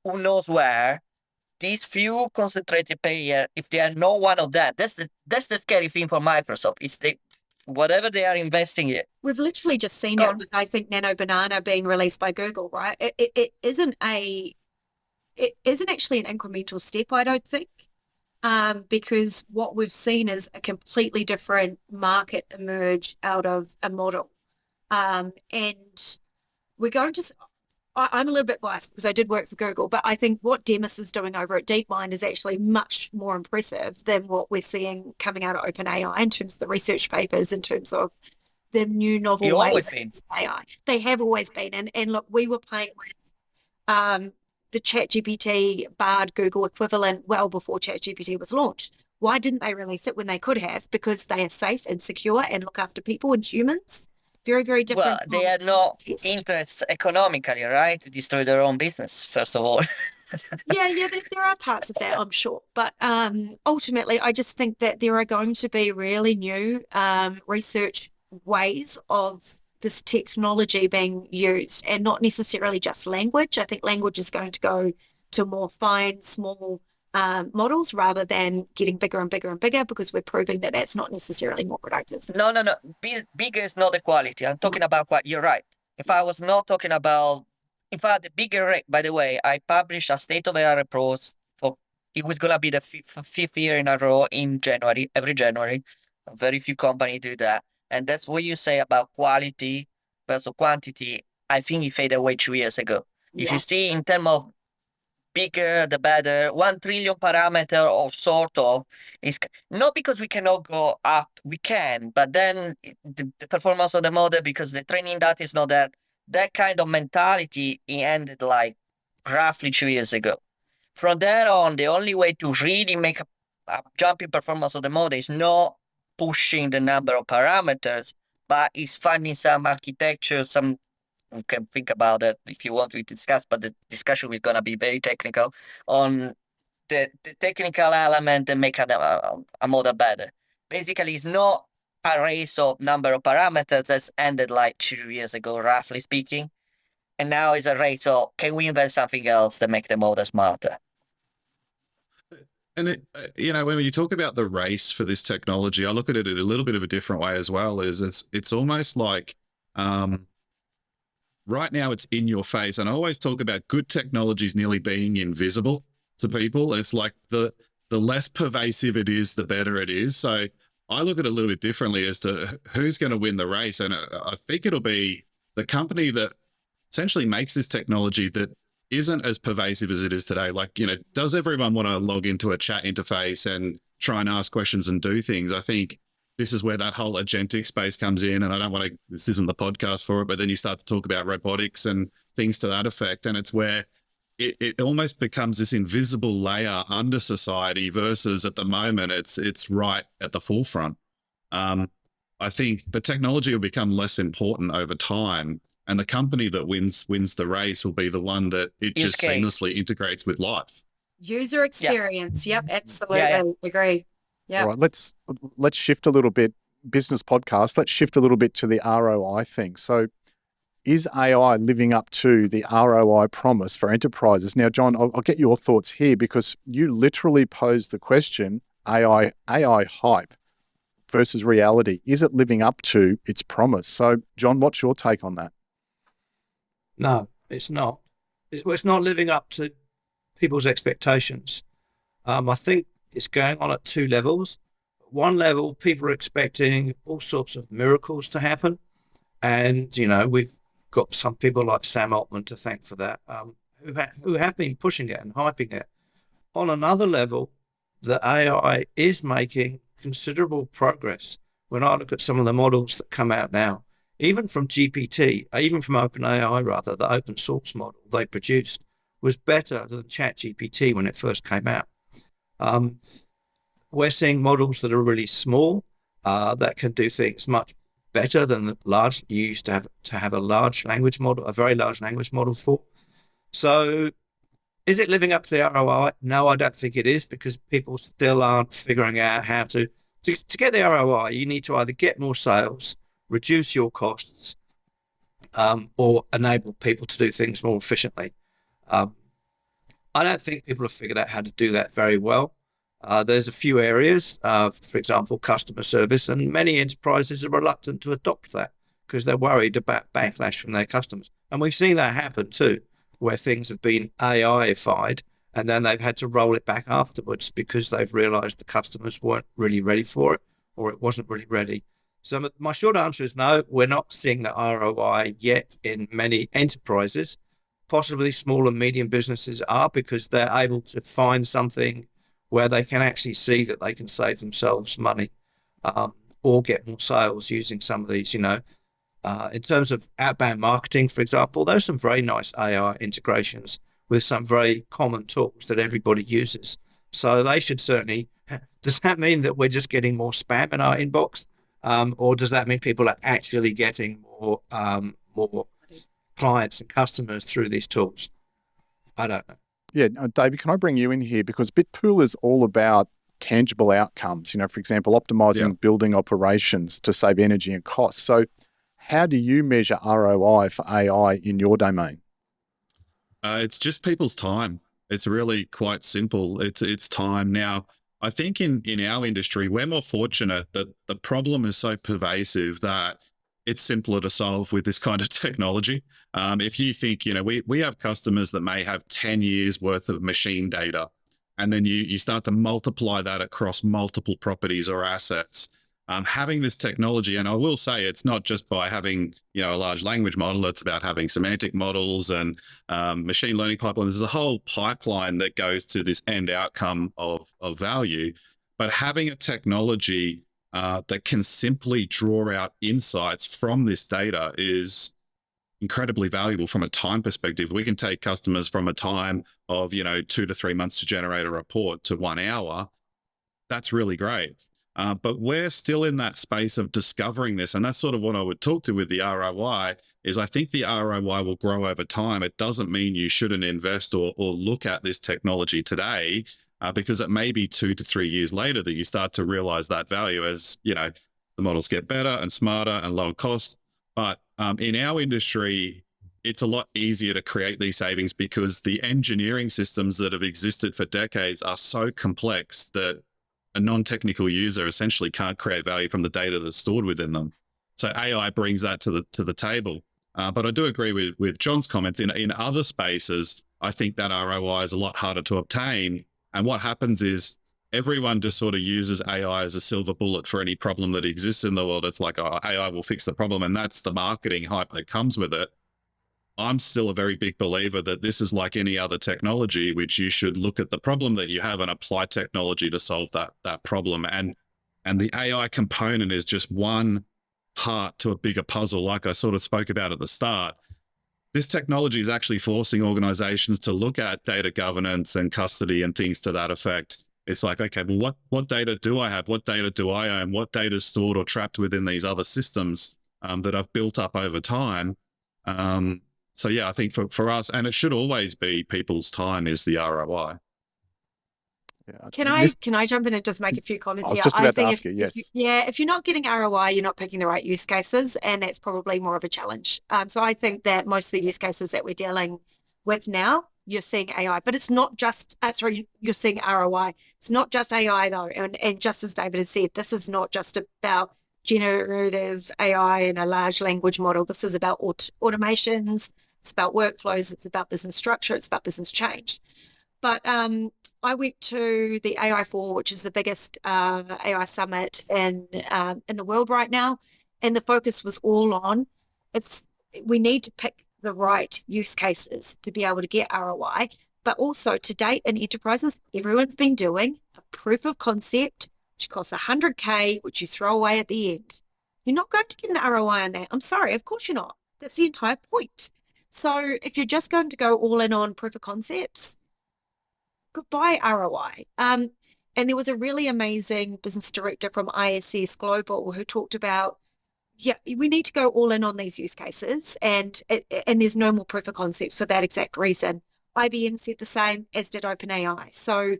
who knows where, these few concentrated players, if they are not one of that, that's the scary thing for Microsoft. Is whatever they are investing in. We've literally just seen it with, I think, Nano Banana being released by Google, right? It isn't actually an incremental step, I don't think, because what we've seen is a completely different market emerge out of a model. And we're going to... I'm a little bit biased because I did work for Google, but I think what Demis is doing over at DeepMind is actually much more impressive than what we're seeing coming out of OpenAI in terms of the research papers, in terms of the new novel ways of AI. They have always been. And look, we were playing with the ChatGPT Bard Google equivalent well before ChatGPT was launched. Why didn't they release it when they could have? Because they are safe and secure and look after people and humans. Very, very different. Well, they had no interest economically, right? To destroy their own business, first of all. yeah, there are parts of that, I'm sure. But ultimately, I just think that there are going to be really new research ways of this technology being used, and not necessarily just language. I think language is going to go to more fine, small models rather than getting bigger and bigger and bigger, because we're proving that that's not necessarily more productive. No. Bigger is not the quality. I'm talking about quality. You're right. If I was not talking about, in fact, the bigger rate, by the way, I published a state of AI report it was going to be the fifth year in a row in January, every January. Very few companies do that. And that's what you say about quality versus quantity. I think it faded away 2 years ago. Yeah. If you see in terms of bigger the better, 1 trillion parameter or sort of, is not because we cannot go up, we can, but then the performance of the model, because the training data is not there, that kind of mentality ended like roughly 2 years ago. From there on, the only way to really make a jump in performance of the model is not pushing the number of parameters, but is finding some architecture, some... We can think about it if you want to discuss, but the discussion is going to be very technical on the technical element that make a model better. Basically, it's not a race of number of parameters that's ended like 2 years ago, roughly speaking. And now it's a race. So can we invent something else that make the model smarter? And when you talk about the race for this technology, I look at it in a little bit of a different way as well. It's almost like right now it's in your face, and I always talk about good technologies nearly being invisible to people. It's like the less pervasive it is, the better it is. So I look at it a little bit differently as to who's going to win the race, and I think it'll be the company that essentially makes this technology that isn't as pervasive as it is today. Like, does everyone want to log into a chat interface and try and ask questions and do things? I think this is where that whole agentic space comes in. And I don't want to, this isn't the podcast for it, but then you start to talk about robotics and things to that effect. And it's where it almost becomes this invisible layer under society versus at the moment it's right at the forefront. I think the technology will become less important over time. And the company that wins the race will be the one that it just seamlessly integrates with life. User experience. Yep, absolutely. Yeah. Agree. Yeah. All right, let's shift a little bit. Business podcast. Let's shift a little bit to the ROI thing. So, is AI living up to the ROI promise for enterprises? Now, John, I'll get your thoughts here because you literally posed the question: AI hype versus reality. Is it living up to its promise? So, John, what's your take on that? No, it's not. It's not living up to people's expectations. I think it's going on at two levels. One level, people are expecting all sorts of miracles to happen. And, we've got some people like Sam Altman to thank for that, who have been pushing it and hyping it. On another level, the AI is making considerable progress. When I look at some of the models that come out now, even from GPT, even from OpenAI rather, the open source model they produced was better than ChatGPT when it first came out. We're seeing models that are really small, that can do things much better than the large you used to have a large language model, a very large language model for. So is it living up to the ROI? No, I don't think it is, because people still aren't figuring out how to get the ROI. You need to either get more sales, reduce your costs, or enable people to do things more efficiently. I don't think people have figured out how to do that very well. There's a few areas, for example, customer service, and many enterprises are reluctant to adopt that because they're worried about backlash from their customers. And we've seen that happen too, where things have been AI-ified and then they've had to roll it back afterwards because they've realized the customers weren't really ready for it, or it wasn't really ready. So my short answer is no, we're not seeing the ROI yet in many enterprises. Possibly small and medium businesses are, because they're able to find something where they can actually see that they can save themselves money, or get more sales using some of these, in terms of outbound marketing, for example, there's some very nice AI integrations with some very common tools that everybody uses. So they should certainly, does that mean that we're just getting more spam in our inbox? Or does that mean people are actually getting more clients and customers through these tools? I don't know. Yeah, David, can I bring you in here? Because Bitpool is all about tangible outcomes, for example, optimizing building operations to save energy and costs. So how do you measure ROI for AI in your domain? It's just people's time. It's really quite simple. It's time. Now, I think in our industry, we're more fortunate that the problem is so pervasive that it's simpler to solve with this kind of technology. If you think, we have customers that may have 10 years worth of machine data, and then you start to multiply that across multiple properties or assets. Having this technology, and I will say it's not just by having, a large language model, it's about having semantic models and machine learning pipelines. There's a whole pipeline that goes to this end outcome of value. But having a technology that can simply draw out insights from this data is incredibly valuable from a time perspective. We can take customers from a time of, 2 to 3 months to generate a report to 1 hour. That's really great. But we're still in that space of discovering this. And that's sort of what I would talk to with the ROI is I think the ROI will grow over time. It doesn't mean you shouldn't invest or look at this technology today, because it may be 2 to 3 years later that you start to realize that value as, the models get better and smarter and lower cost. But in our industry, it's a lot easier to create these savings because the engineering systems that have existed for decades are so complex that a non-technical user essentially can't create value from the data that's stored within them. So AI brings that to the table. But I do agree with John's comments. In other spaces, I think that ROI is a lot harder to obtain. And what happens is everyone just sort of uses AI as a silver bullet for any problem that exists in the world. It's like, oh, AI will fix the problem. And that's the marketing hype that comes with it. I'm still a very big believer that this is like any other technology, which you should look at the problem that you have and apply technology to solve that problem. And the AI component is just one part to a bigger puzzle, like I sort of spoke about at the start. This technology is actually forcing organizations to look at data governance and custody and things to that effect. It's like, okay, well, what data do I have? What data do I own? What data is stored or trapped within these other systems that I've built up over time? So yeah, I think for us, and it should always be people's time is the ROI. Can I jump in and just make a few comments here? I was just about to ask you, yes. If you're not getting ROI, you're not picking the right use cases, and that's probably more of a challenge. So I think that most of the use cases that we're dealing with now, you're seeing AI, but it's not just, you're seeing ROI. It's not just AI though, and just as David has said, this is not just about generative AI and a large language model. This is about automations, it's about workflows, it's about business structure, it's about business change. But I went to the AI4, which is the biggest AI summit in the world right now, and the focus was all on we need to pick the right use cases to be able to get ROI, but also to date in enterprises, everyone's been doing a proof of concept, which costs $100K, which you throw away at the end. You're not going to get an ROI on that. I'm sorry, of course you're not. That's the entire point. So if you're just going to go all in on proof of concepts, goodbye ROI. And there was a really amazing business director from ISS Global who talked about, we need to go all in on these use cases, and there's no more proof of concepts for that exact reason. IBM said the same, as did OpenAI. So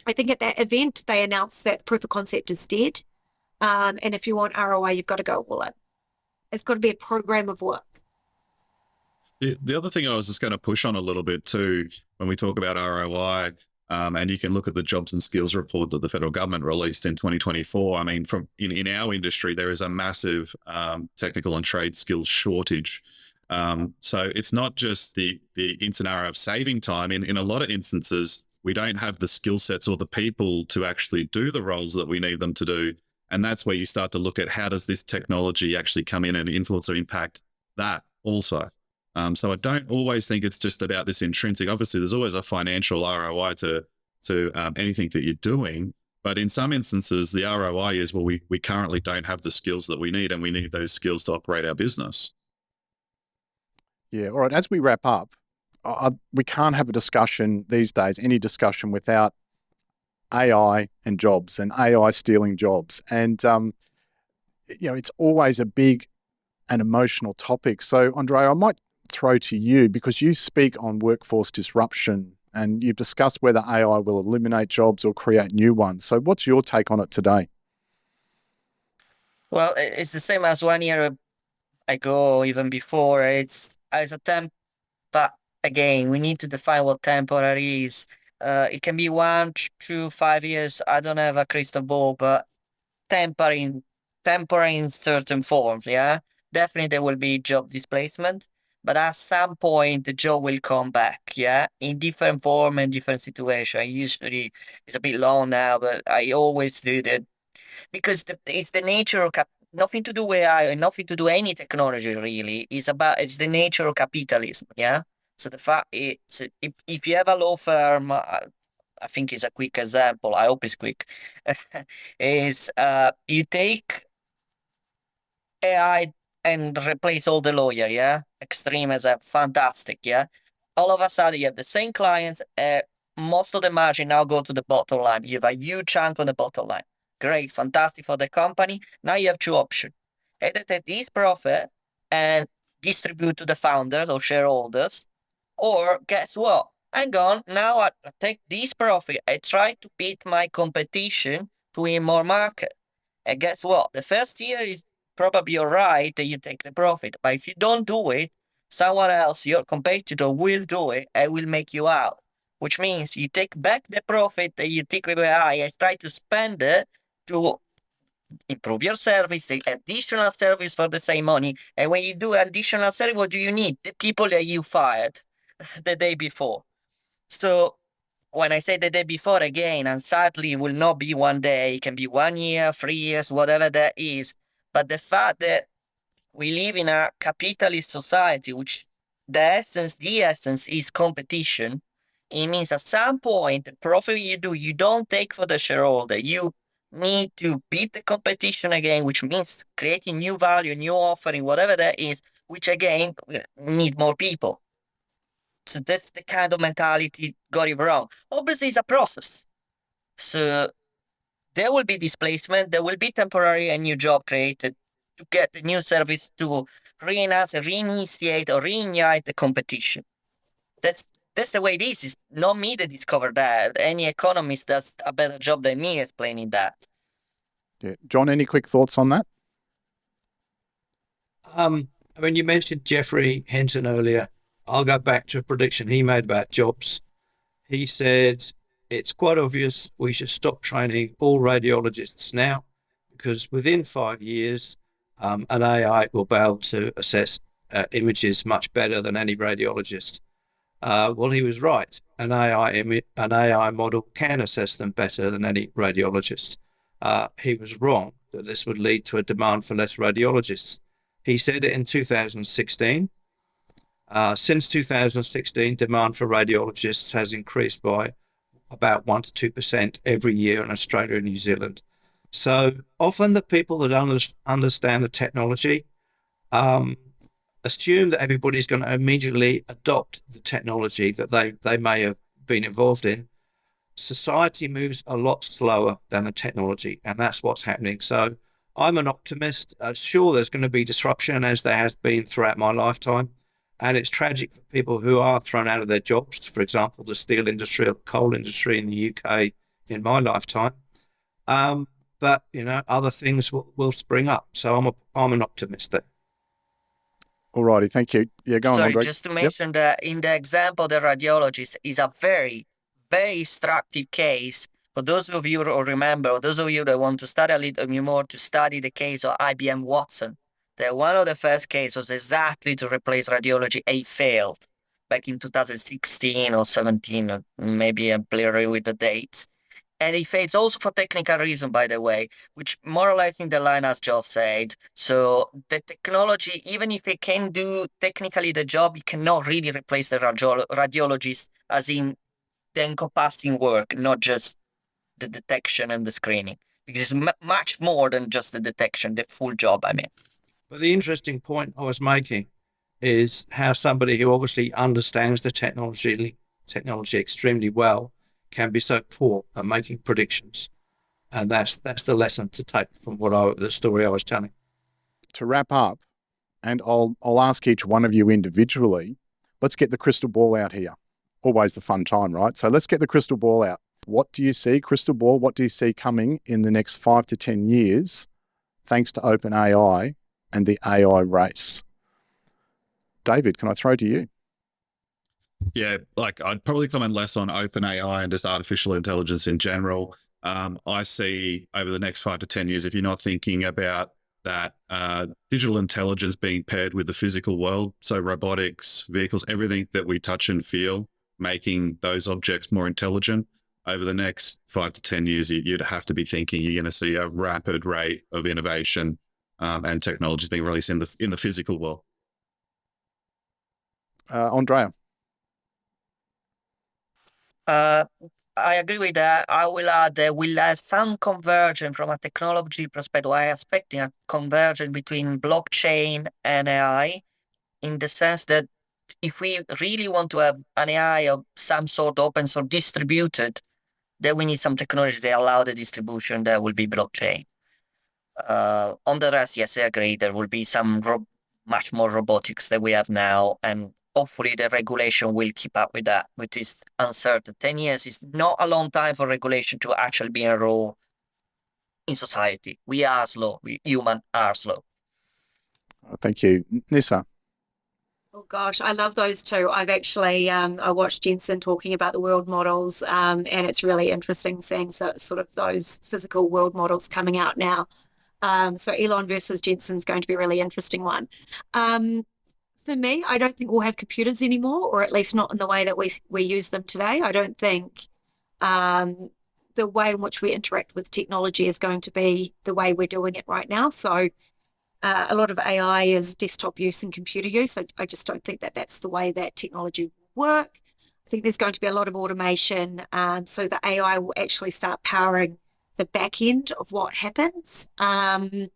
I think at that event, they announced that proof of concept is dead. And if you want ROI, you've got to go all in. It's got to be a program of work. The other thing I was just going to push on a little bit too, when we talk about ROI, and you can look at the jobs and skills report that the federal government released in 2024. I mean, in our industry, there is a massive technical and trade skills shortage. So it's not just the scenario of saving time. In a lot of instances, we don't have the skill sets or the people to actually do the roles that we need them to do. And that's where you start to look at how does this technology actually come in and influence or impact that also. So I don't always think it's just about this intrinsic. Obviously, there's always a financial ROI to anything that you're doing. But in some instances, the ROI is, well, we currently don't have the skills that we need, and we need those skills to operate our business. Yeah. All right. As we wrap up, we can't have a discussion these days, any discussion without AI and jobs and AI stealing jobs. And, it's always a big and emotional topic. So, Andrea, I might throw to you because you speak on workforce disruption and you've discussed whether AI will eliminate jobs or create new ones. So what's your take on it today? Well, it's the same as 1 year ago, or even before. It's as a temp, but again, we need to define what temporary is. It can be 1 to 5 years. I don't have a crystal ball, but temporary in certain forms, yeah? Definitely there will be job displacement, but at some point the job will come back, yeah? In different form and different situation. Usually it's a bit long now, but I always do that because it's the nature of nothing to do with AI, nothing to do any technology really. It's the nature of capitalism, yeah? So the fact is, if you have a law firm, I think it's a quick example, I hope it's quick, is you take AI and replace all the lawyer, yeah? Extreme as a fantastic, yeah? All of a sudden you have the same clients, most of the margin now go to the bottom line. You have a huge chunk on the bottom line. Great, fantastic for the company. Now you have two options. Either take this profit and distribute to the founders or shareholders, or guess what? Hang on, now I take this profit, I try to beat my competition to win more market. And guess what? The first year is probably all right that you take the profit. But if you don't do it, someone else, your competitor, will do it and will make you out. Which means you take back the profit that you take with AI and try to spend it to improve your service, the additional service for the same money. And when you do additional service, what do you need? The people that you fired the day before. So when I say the day before, again, and sadly, it will not be one day, it can be 1 year, 3 years, whatever that is. But the fact that we live in a capitalist society, which the essence is competition, it means at some point, the profit you do, you don't take for the shareholder. You need to beat the competition again, which means creating new value, new offering, whatever that is, which again, need more people. So that's the kind of mentality got it wrong. Obviously, it's a process. So there will be displacement, there will be temporary and new job created to get the new service to re-enhance, reinitiate, or reignite the competition. That's the way it is. It's not me that discovered that. Any economist does a better job than me explaining that. Yeah. John, any quick thoughts on that? I mean, you mentioned Jeffrey Hinton earlier. I'll go back to a prediction he made about jobs. He said, it's quite obvious we should stop training all radiologists now, because within 5 years, an AI will be able to assess images much better than any radiologist. Well, he was right. An AI model can assess them better than any radiologist. He was wrong that this would lead to a demand for less radiologists. He said it in 2016. Since 2016, demand for radiologists has increased by about 1 to 2% every year in Australia and New Zealand. So often the people that understand the technology assume that everybody's going to immediately adopt the technology that they may have been involved in. Society moves a lot slower than the technology, and that's what's happening. So I'm an optimist. Sure, there's going to be disruption, as there has been throughout my lifetime. And it's tragic for people who are thrown out of their jobs. For example, the steel industry or the coal industry in the UK in my lifetime. But, other things will spring up. So I'm an optimist there. All righty, thank you. Yeah, go on, Sorry, Andre. just to mention that in the example, the radiologist is a very, very instructive case. For those of you who remember, or those of you that want to study a little bit more, to study the case of IBM Watson. That one of the first cases was exactly to replace radiology. It failed back in 2016 or 17, or maybe I'm blurry with the dates. And it fails also for technical reason, by the way, which more or less in the line as Joe said. So the technology, even if it can do technically the job, it cannot really replace the radiologist, as in the encompassing work, not just the detection and the screening. Because it's much more than just the detection, the full job, I mean. But the interesting point I was making is how somebody who obviously understands the technology extremely well can be so poor at making predictions. And that's the lesson to take from the story I was telling. To wrap up, and I'll ask each one of you individually, let's get the crystal ball out here. Always the fun time, right? So let's get the crystal ball out. What do you see, crystal ball, what do you see coming in the next 5 to 10 years, thanks to OpenAI and the AI race? David, can I throw to you? Yeah, I'd probably comment less on OpenAI and just artificial intelligence in general. I see over the next 5 to 10 years, if you're not thinking about that digital intelligence being paired with the physical world, so robotics, vehicles, everything that we touch and feel, making those objects more intelligent. Over the next 5 to 10 years, you'd have to be thinking you're going to see a rapid rate of innovation and technologies being released in the physical world. Andrea. I agree with that. I will add that we'll have some convergence from a technology perspective. I am expecting a convergence between blockchain and AI, in the sense that if we really want to have an AI of some sort open source distributed, then we need some technology that allow the distribution. That will be blockchain. On the rest, yes, I agree. There will be some much more robotics that we have now, and hopefully the regulation will keep up with that, which is uncertain. 10 years is not a long time for regulation to actually be enrolled in society. We are slow. We humans are slow. Thank you. Nyssa. Oh gosh, I love those too. I've actually I watched Jensen talking about the world models, and it's really interesting seeing sort of those physical world models coming out now. So Elon versus Jensen's going to be a really interesting one. Um, for me, I don't think we'll have computers anymore, or at least not in the way that we use them today. I don't think um, the way in which we interact with technology is going to be the way we're doing it right now. So a lot of AI is desktop use and computer use. I just don't think that that's the way that technology will work. I think there's going to be a lot of automation, so the AI will actually start powering the back end of what happens. And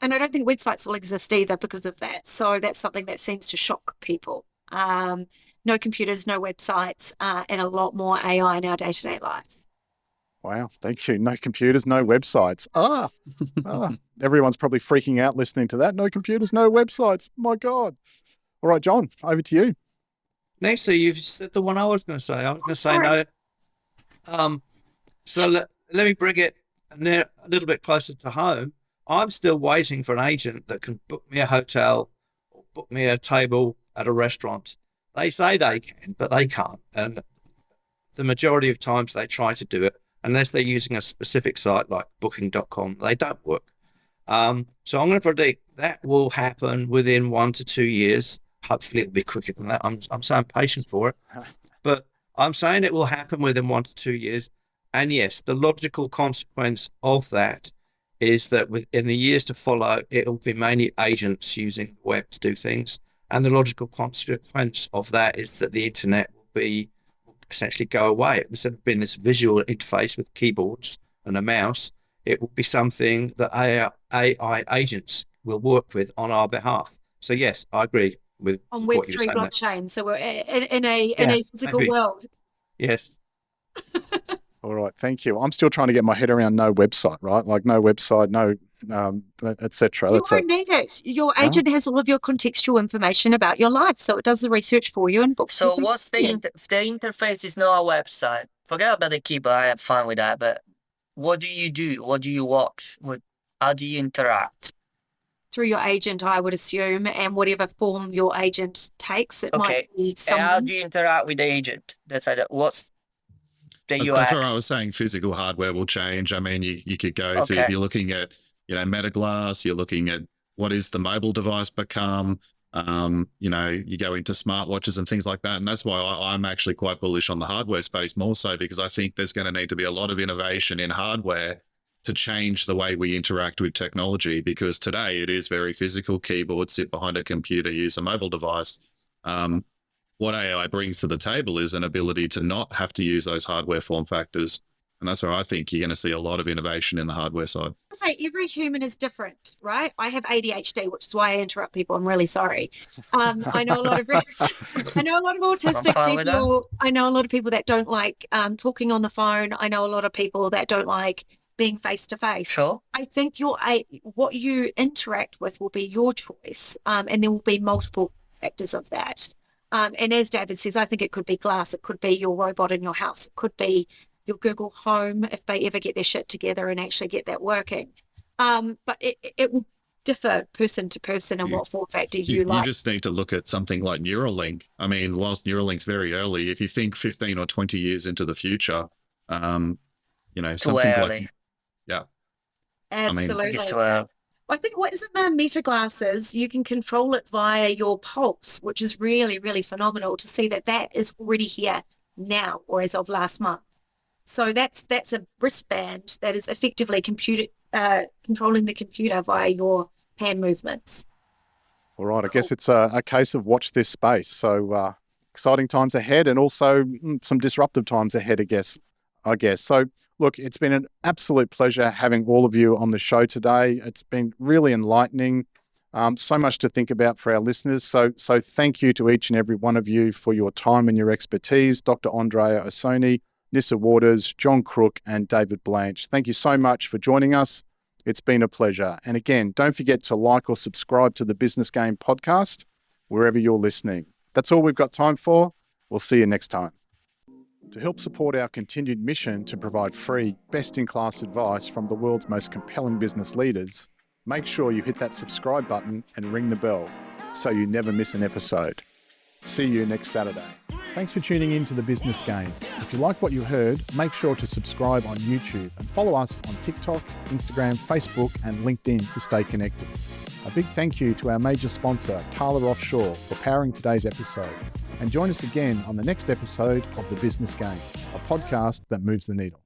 I don't think websites will exist either because of that. So that's something that seems to shock people. No computers, no websites, and a lot more AI in our day-to-day life. Wow, thank you. No computers, no websites. Everyone's probably freaking out listening to that. No computers, no websites. My God. All right, John, over to you. Nessa, you've said the one I was going to say. I was going to say sorry. no. So let me bring it a little bit closer to home. I'm still waiting for an agent that can book me a hotel or book me a table at a restaurant. They say they can, but they can't. And the majority of times they try to do it, unless they're using a specific site like booking.com, they don't work. So I'm going to predict that will happen within 1 to 2 years. Hopefully it'll be quicker than that. I'm so impatient for it, but I'm saying it will happen within 1 to 2 years. And yes, the logical consequence of that is that in the years to follow, it'll be mainly agents using the web to do things. And the logical consequence of that is that the internet will essentially go away. Instead of being this visual interface with keyboards and a mouse, it will be something that AI agents will work with on our behalf. So yes, I agree with On what you're Web3 saying. blockchain. So we're in a physical maybe. world. Yes. All right, thank you. I'm still trying to get my head around no website, right? Like no website, no, etc. You won't need it. Your agent has all of your contextual information about your life, so it does the research for you and books. So what's the interface is not a website. Forget about the keyboard. I have fun with that. But what do you do? What do you watch? How do you interact? Through your agent, I would assume, and whatever form your agent takes, it might be someone. And how do you interact with the agent? What's the UX? That's where I was saying physical hardware will change. I mean, you could go to, if you're looking at, Meta Glass, you're looking at what is the mobile device become, you go into smartwatches and things like that. And that's why I'm actually quite bullish on the hardware space more so, because I think there's going to need to be a lot of innovation in hardware to change the way we interact with technology, because today it is very physical. Keyboard, sit behind a computer, use a mobile device. What AI brings to the table is an ability to not have to use those hardware form factors. And that's where I think you're going to see a lot of innovation in the hardware side. I say every human is different, right? I have ADHD, which is why I interrupt people. I'm really sorry. I know a lot of autistic people. I know a lot of people that don't like talking on the phone. I know a lot of people that don't like being face to face. Sure. I think what you interact with will be your choice, and there will be multiple factors of that. And as David says, I think it could be glass, it could be your robot in your house, it could be your Google Home if they ever get their shit together and actually get that working. But it will differ person to person and what form factor you like. You just need to look at something like Neuralink. I mean, whilst Neuralink's very early, if you think 15 or 20 years into the future, something like, yeah. Absolutely. I I think what isn't the Meta glasses, you can control it via your pulse, which is really, really phenomenal to see that is already here now or as of last month. So that's a wristband that is effectively controlling the computer via your hand movements. All right, I guess it's a case of watch this space. So exciting times ahead, and also some disruptive times ahead, I guess. So look, it's been an absolute pleasure having all of you on the show today. It's been really enlightening. So much to think about for our listeners. So thank you to each and every one of you for your time and your expertise. Dr. Andrea Isoni, Nyssa Waters, John Crook, and David Blanch. Thank you so much for joining us. It's been a pleasure. And again, don't forget to like or subscribe to the Business Game podcast wherever you're listening. That's all we've got time for. We'll see you next time. To help support our continued mission to provide free, best-in-class advice from the world's most compelling business leaders, make sure you hit that subscribe button and ring the bell. so you never miss an episode. See you next Saturday. Thanks for tuning in to The Business Game. If you like what you heard, make sure to subscribe on YouTube and follow us on TikTok, Instagram, Facebook, and LinkedIn to stay connected. A big thank you to our major sponsor, Tyler Offshore, for powering today's episode. And join us again on the next episode of The Business Game, a podcast that moves the needle.